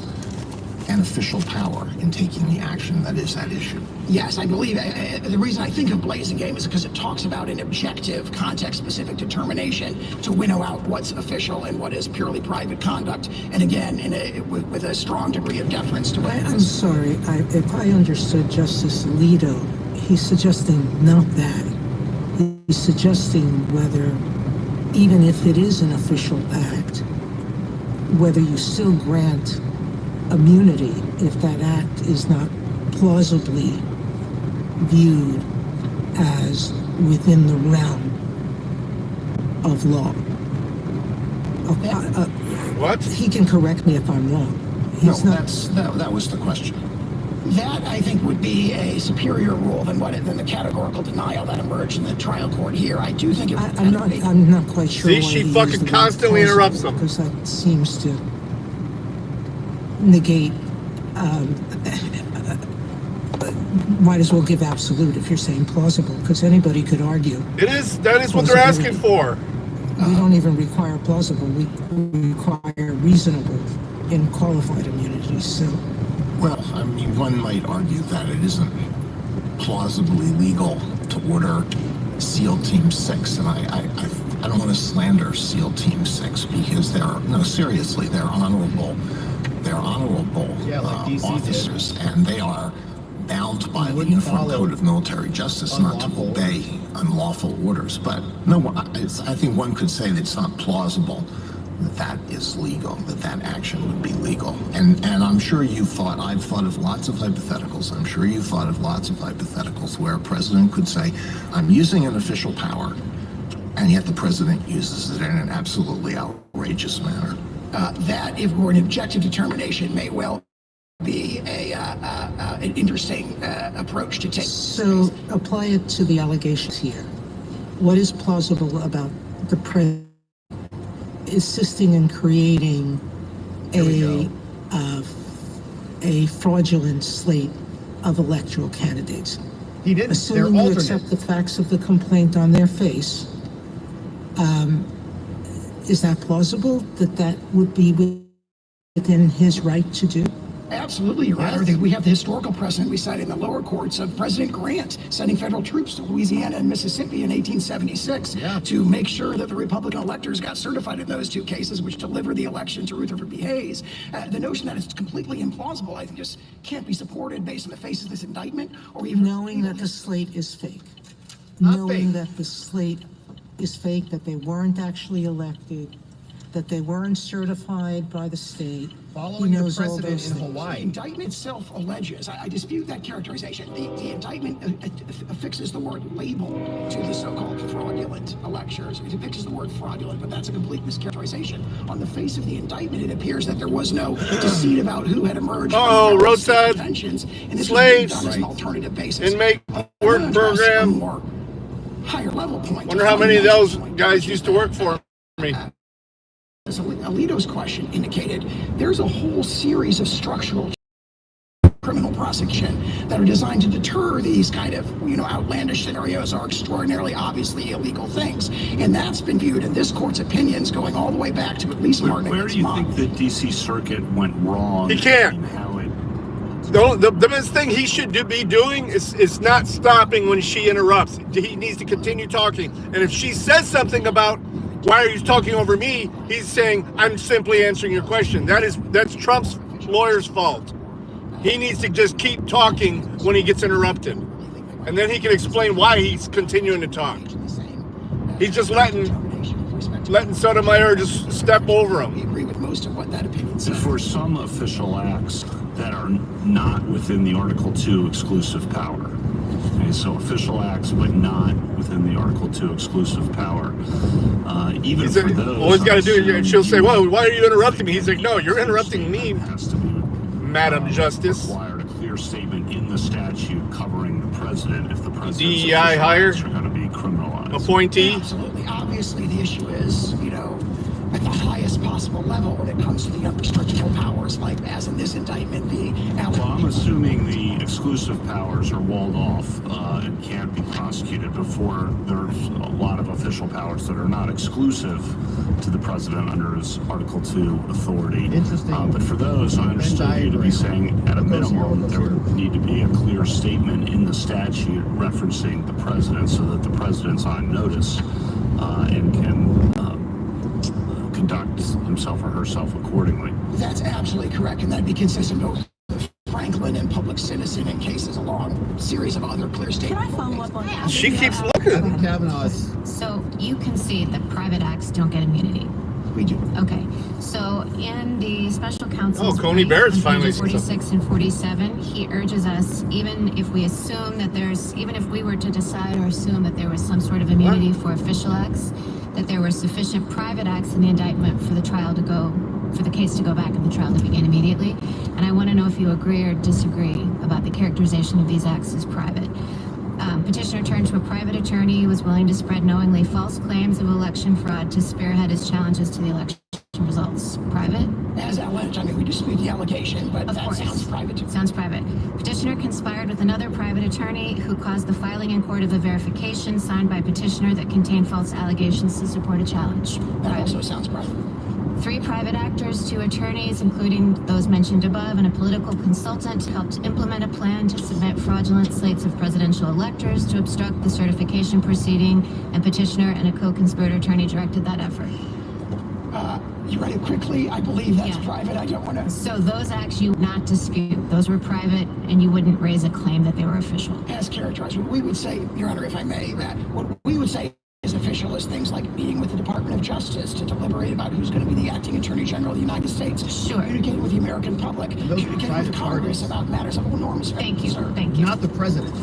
an official power in taking the action that is at issue. Yes, I believe the reason I think of Blazing Game is because it talks about an objective, context-specific determination to winnow out what's official and what is purely private conduct, and again, with a strong degree of deference to it. I'm sorry, if I understood Justice Alito, he's suggesting not that. He's suggesting whether, even if it is an official act, whether you still grant immunity if that act is not plausibly viewed as within the realm of law. What? He can correct me if I'm wrong. That was the question. That, I think, would be a superior rule than the categorical denial that emerged in the trial court here. I do think it would I'm not quite sure. See, she fucking constantly interrupts them. Because that seems to negate, might as well give absolute if you're saying plausible, because anybody could argue. That is what they're asking for. We don't even require plausible, we require reasonable in qualified immunities, so. Well, I mean, one might argue that it isn't plausibly legal to order SEAL Team 6, and I don't want to slander SEAL Team 6 because they're honorable. They're honorable officers, and they are bound by the Uniform Code of Military Justice not to obey unlawful orders. But no, I think one could say that it's not plausible that is legal, that action would be legal. And I'm sure I've thought of lots of hypotheticals. I'm sure you've thought of lots of hypotheticals where a president could say, I'm using an official power, and yet the president uses it in an absolutely outrageous manner. That, if we're an objective determination, may well be a an interesting approach to take. So apply it to the allegations here. What is plausible about the president assisting in creating a fraudulent slate of electoral candidates? He didn't. Assuming you accept the facts of the complaint on their face, is that plausible that would be within his right to do? Absolutely, Your Honor. We have the historical precedent we cited in the lower courts of President Grant sending federal troops to Louisiana and Mississippi in 1876 to make sure that the Republican electors got certified in those two cases, which delivered the election to Rutherford B. Hayes. The notion that it's completely implausible, I think, just can't be supported based on the face of this indictment, or even knowing that the slate is fake. Knowing that the slate is fake, that they weren't actually elected, that they weren't certified by the state. Following the precedent in Hawaii. The indictment itself alleges, I dispute that characterization. The indictment affixes the word label to the so-called fraudulent electors. It affixes the word fraudulent, but that's a complete mischaracterization. On the face of the indictment, it appears that there was no deceit about who had emerged. Oh, roadside conventions, and this slaves, was done as an alternative basis. inmate work program. Higher level point. Wonder how many of those guys used to work for me. As Alito's question indicated, there's a whole series of structural criminal prosecution that are designed to deter these kind of, outlandish scenarios or extraordinarily obviously illegal things. And that's been viewed in this court's opinions going all the way back to at least Martin. Where do you think the D.C. Circuit went wrong? He can't. The best thing he should be doing is not stopping when she interrupts. He needs to continue talking. And if she says something about, why are you talking over me? He's saying, I'm simply answering your question. That's Trump's lawyer's fault. He needs to just keep talking when he gets interrupted. And then he can explain why he's continuing to talk. He's just letting Sotomayor just step over him. We agree with most of what that opinion says. For some official acts that are not within the Article 2 exclusive power. Okay, so official acts, but not within the Article 2 exclusive power. Even for those, all he's got to do is she'll say, "Well, why are you interrupting me?" He's like, "No, you're interrupting me, Madam Justice." Required a clear statement in the statute covering the president if the president's DEI hire are going to be criminalized. Appointee. Absolutely. Obviously, the issue is, at the highest possible level when it comes to the unrestricted powers, like as in this indictment, Well, I'm assuming the exclusive powers are walled off and can't be prosecuted before there's a lot of official powers that are not exclusive to the president under his Article 2 authority. Interesting. But for those, I understood you to be saying at a minimum there would need to be a clear statement in the statute referencing the president so that the president's on notice and can conduct himself or herself accordingly. That's absolutely correct, and that'd be consistent with Franklin and Public Citizen in cases a long series of other clear statements. Can I follow up on that? She keeps looking. Kavanaugh's. So you concede that private acts don't get immunity? We do. Okay. So in the special counsel's Coney Barrett's finally 46 and 47, he urges us, even if we assume that even if we were to decide or assume that there was some sort of immunity for official acts, that there were sufficient private acts in the indictment for the case to go back and the trial to begin immediately. And I want to know if you agree or disagree about the characterization of these acts as private. Petitioner turned to a private attorney who was willing to spread knowingly false claims of election fraud to spearhead his challenges to the election results. Private? As alleged, we dispute the allegation, but that sounds private to me. Sounds private. Petitioner conspired with another private attorney who caused the filing in court of a verification signed by petitioner that contained false allegations to support a challenge. That also sounds private. 3 private actors, 2 attorneys, including those mentioned above, and a political consultant helped implement a plan to submit fraudulent slates of presidential electors to obstruct the certification proceeding, and petitioner and a co-conspirator attorney directed that effort. You read it quickly. I believe that's private. I don't want to. So those acts you would not dispute. Those were private, and you wouldn't raise a claim that they were official. As characterized, we would say, Your Honor, if I may, that what we would say is official is things like meeting with the Department of Justice to deliberate about who's going to be the acting Attorney General of the United States. Sure. Communicating with the American public. Communicating with Congress about matters of enormous Thank you. concern. Thank you. Not the president.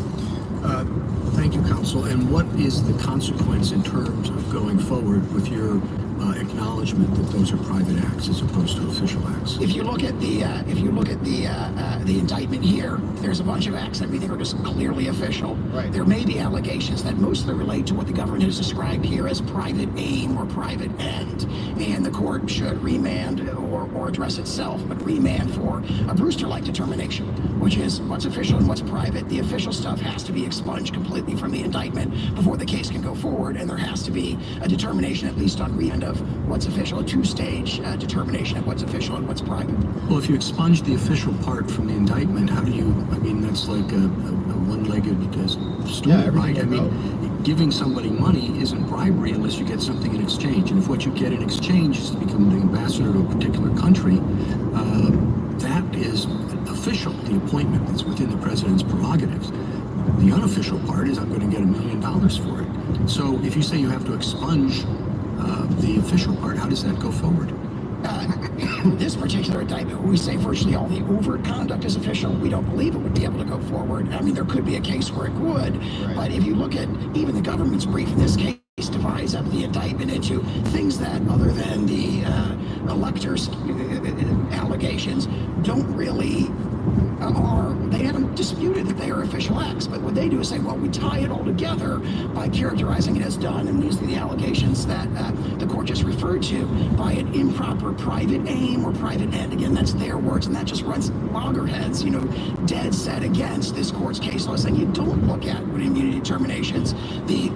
Thank you, counsel. And what is the consequence in terms of going forward with your acknowledgement that those are private acts as opposed to official acts. If you look at the indictment here, there's a bunch of acts that we think are just clearly official. Right. There may be allegations that mostly relate to what the government has described here as private aim or private end, and the court should remand or address itself, but remand for a Brewster-like determination, which is what's official and what's private. The official stuff has to be expunged completely from the indictment before the case can go forward, and there has to be a determination, at least on remand, of what's official, a two-stage determination of what's official and what's private. Well, if you expunge the official part from the indictment, how do you, I mean, that's like a one-legged stool, right? I mean, giving somebody money isn't bribery unless you get something in exchange. And if what you get in exchange is to become the ambassador to a particular country, that is official, the appointment that's within the president's prerogatives. The unofficial part is I'm going to get $1 million for it. So if you say you have to expunge the official part, how does that go forward? This particular indictment, we say virtually all the overt conduct is official. We don't believe it would be able to go forward. I mean, there could be a case where it would, but if you look at even the government's brief in this case, divides up the indictment into things that, other than the electors' allegations, don't really they haven't disputed that they are official acts, but what they do is say, well, we tie it all together by characterizing it as done, and these are the allegations that the court just referred to, by an improper private aim or private end. Again, that's their words, and that just runs loggerheads, dead set against this court's case law, saying you don't look at with immunity determinations the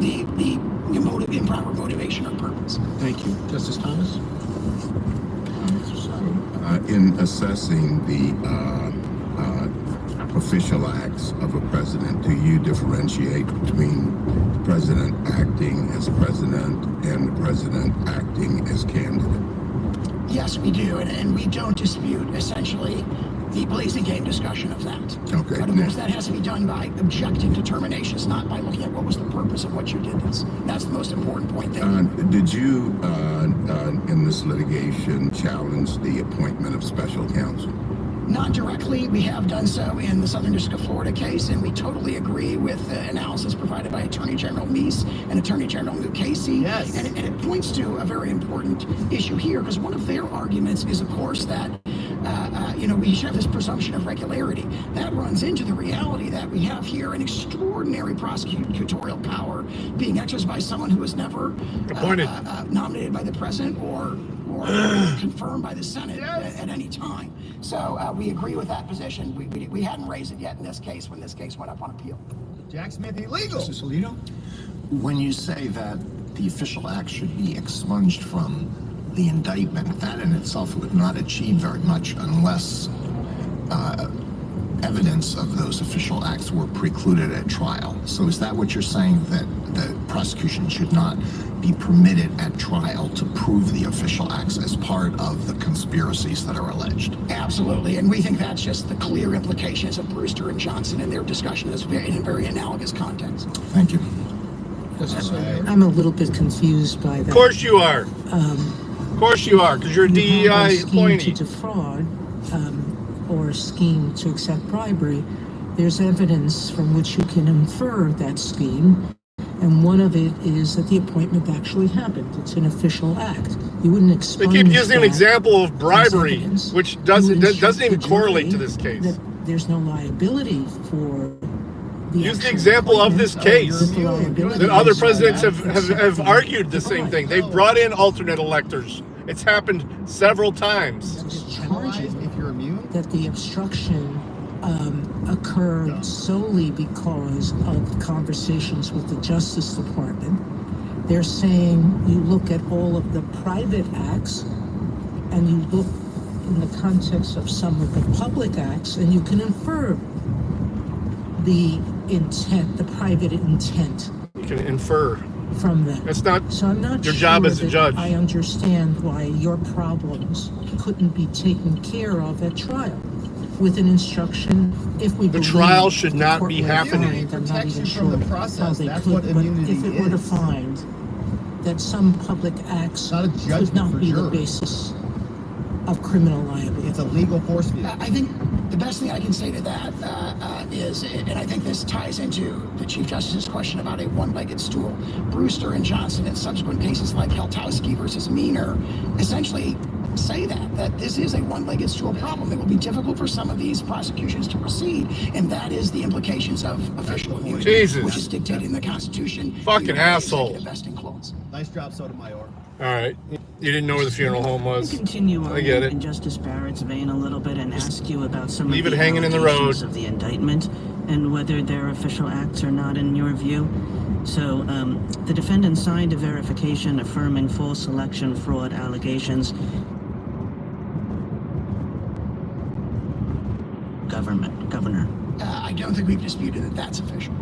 improper motivation or purpose. Thank you. Justice Thomas? In assessing the official acts of a president, do you differentiate between the president acting as president and the president acting as candidate? Yes, we do, and we don't dispute, essentially, the blazing game discussion of that. Okay. But of course, that has to be done by objective determinations, not by looking at what was the purpose of what you did. That's the most important point there. Did you, in this litigation, challenge the appointment of special counsel? Not directly. We have done so in the Southern District of Florida case, and we totally agree with the analysis provided by Attorney General Meese and Attorney General Mukasey. Yes. And it points to a very important issue here, because one of their arguments is, of course, that we should have this presumption of regularity. That runs into the reality that we have here an extraordinary prosecutorial power being exercised by someone who was never appointed, nominated by the president or confirmed by the Senate at any time. So we agree with that position. We hadn't raised it yet in this case when this case went up on appeal. Jack Smith, illegal. Justice Alito? When you say that the official act should be expunged from the indictment, that in itself would not achieve very much unless evidence of those official acts were precluded at trial. So is that what you're saying, that the prosecution should not be permitted at trial to prove the official acts as part of the conspiracies that are alleged? Absolutely, and we think that's just the clear implications of Brewster and Johnson in their discussion in a very analogous context. Thank you. I'm a little bit confused by that. Of course you are. Of course you are, because you're a DEI appointee. To defraud or a scheme to accept bribery, there's evidence from which you can infer that scheme, and one of it is that the appointment actually happened. It's an official act. You wouldn't expunge. They keep using an example of bribery, evidence. which doesn't even correlate to this case. That there's no liability for the Use the example of this case. That other presidents have argued the same thing. They've brought in alternate electors. It's happened several times. If you're immune, that the obstruction occurred solely because of conversations with the Justice Department. They're saying you look at all of the private acts and you look in the context of some of the public acts, and you can infer the intent, the private intent. You can infer from them. It's not so I'm not your sure job as a that judge. I understand why your problems couldn't be taken care of at trial with an instruction. If we the trial should not be happening. I'm not even sure from the process. how they That's could, what but immunity if it were to is. find that some public acts could not be the basis of criminal liability. It's a legal force field. I think The best thing I can say to that is, and I think this ties into the Chief Justice's question about a one-legged stool. Brewster and Johnson and subsequent cases like Heltowski versus Meaner essentially say that this is a one-legged stool problem. It will be difficult for some of these prosecutions to proceed, and that is the implications of official immunity, Jesus. which is dictated in the Constitution. Fucking asshole. Vesting clause. Nice job, Sotomayor. All right. You didn't know where the funeral home was. Continue on I get it. in Justice Barrett's vein a little bit and ask you about some Leave of it the hanging in the road. allegations of the indictment and whether they're official acts or not in your view. So the defendant signed a verification affirming false election fraud allegations. Governor. I don't think we've disputed that that's official.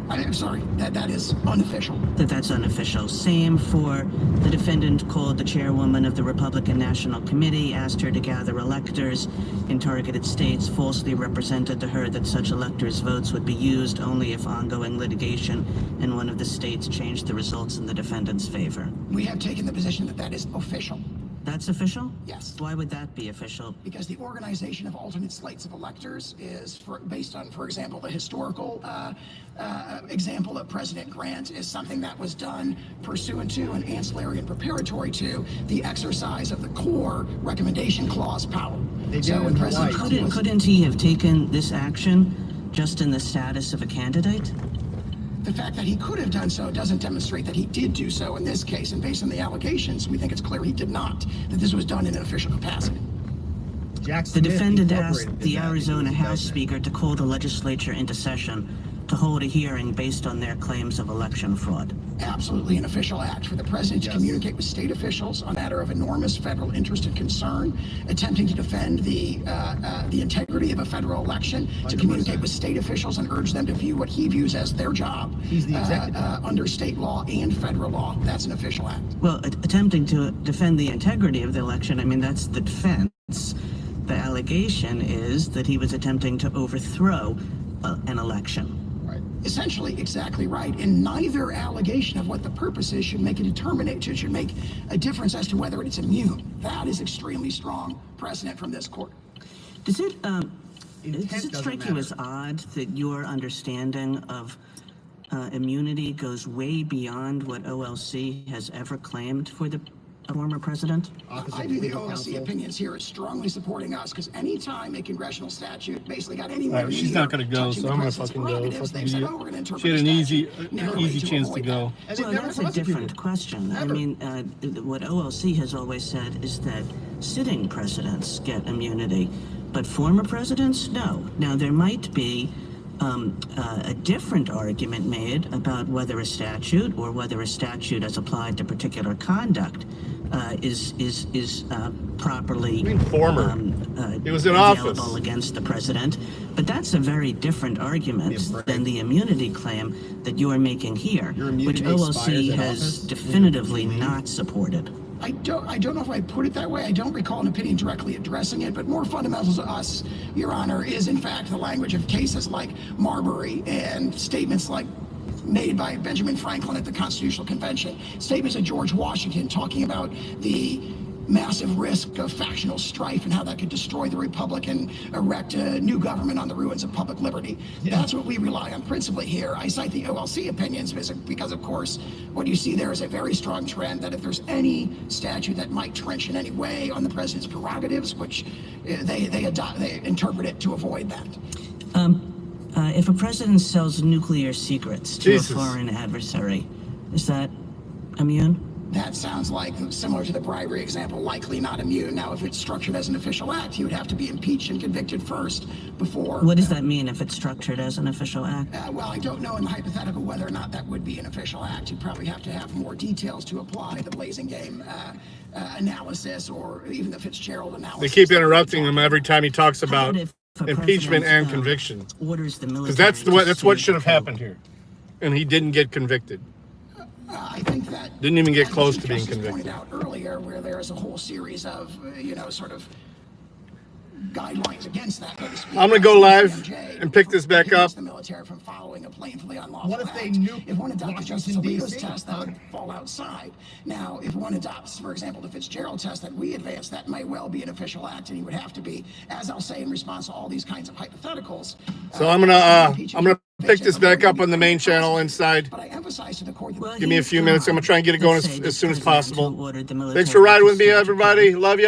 I'm sorry, that is unofficial. That's unofficial. Same for the defendant called the chairwoman of the Republican National Committee, asked her to gather electors in targeted states, falsely represented to her that such electors' votes would be used only if ongoing litigation in one of the states changed the results in the defendant's favor. We have taken the position that that is official. That's official? Yes. Why would that be official? Because the organization of alternate slates of electors is based on, for example, the historical example of President Grant is something that was done pursuant to and ancillary and preparatory to the exercise of the core recommendation clause power. So when President Trump couldn't he have taken this action just in the status of a candidate? The fact that he could have done so doesn't demonstrate that he did do so in this case, and based on the allegations, we think it's clear he did not, that this was done in an official capacity. The defendant asked the Arizona House Speaker to call the legislature into session to hold a hearing based on their claims of election fraud. Absolutely an official act for the president to communicate with state officials on a matter of enormous federal interest and concern, attempting to defend the integrity of a federal election, 100%. To communicate with state officials and urge them to view what he views as their job. He's the executive. Under state law and federal law. That's an official act. Well, attempting to defend the integrity of the election, I mean, that's the defense. The allegation is that he was attempting to overthrow an election. Essentially, exactly right. And neither allegation of what the purpose is should make a determination, should make a difference as to whether it's immune. That is extremely strong precedent from this court. Does it strike you as odd that your understanding of immunity goes way beyond what OLC has ever claimed for the former president? I view the OLC opinions here as strongly supporting us, because any time a congressional statute basically got anywhere, she's not going to go, so I'm going to fucking go. She had an easy chance to go. Well, that's a different question. I mean, what OLC has always said is that sitting presidents get immunity, but former presidents, no. Now, there might be a different argument made about whether a statute or whether a statute as applied to particular conduct is properly former. It was in available office against the president, but that's a very different argument than the immunity claim that you are making here, which OLC has definitively not supported. I don't know if I put it that way. I don't recall an opinion directly addressing it, but more fundamental to us, Your Honor, is in fact the language of cases like Marbury and statements like made by Benjamin Franklin at the Constitutional Convention, statements of George Washington talking about the massive risk of factional strife and how that could destroy the republic and erect a new government on the ruins of public liberty. That's what we rely on principally here. I cite the OLC opinions because, of course, what you see there is a very strong trend that if there's any statute that might trench in any way on the president's prerogatives, which they interpret it to avoid that. If a president sells nuclear secrets to a foreign adversary, is that immune? That sounds like similar to the bribery example, likely not immune. Now, if it's structured as an official act, he would have to be impeached and convicted first before. What does that mean if it's structured as an official act? Well, I don't know in the hypothetical whether or not that would be an official act. You'd probably have to have more details to apply the Blazing Game analysis or even the Fitzgerald analysis. They keep interrupting him every time he talks about impeachment and conviction. Because that's what should have happened here. And he didn't get convicted. I think that didn't even get close to being convicted. Pointed out earlier, where there is a whole series of sort of guidelines against that. I'm going to go live and pick this back up. The military from following a plainly unlawful. What if they act. nuke If one adopted Justice Washington, Alito's D.C.? test, that would fall outside. Now, if one adopts, for example, the Fitzgerald test that we advanced, that might well be an official act, and he would have to be, as I'll say in response to all these kinds of hypotheticals. So I'm gonna pick this back up on the main channel inside. But I emphasize to the court Give me a few minutes. I'm gonna try and get it going as soon as possible. ordered the Thanks for riding with me, everybody. Love you.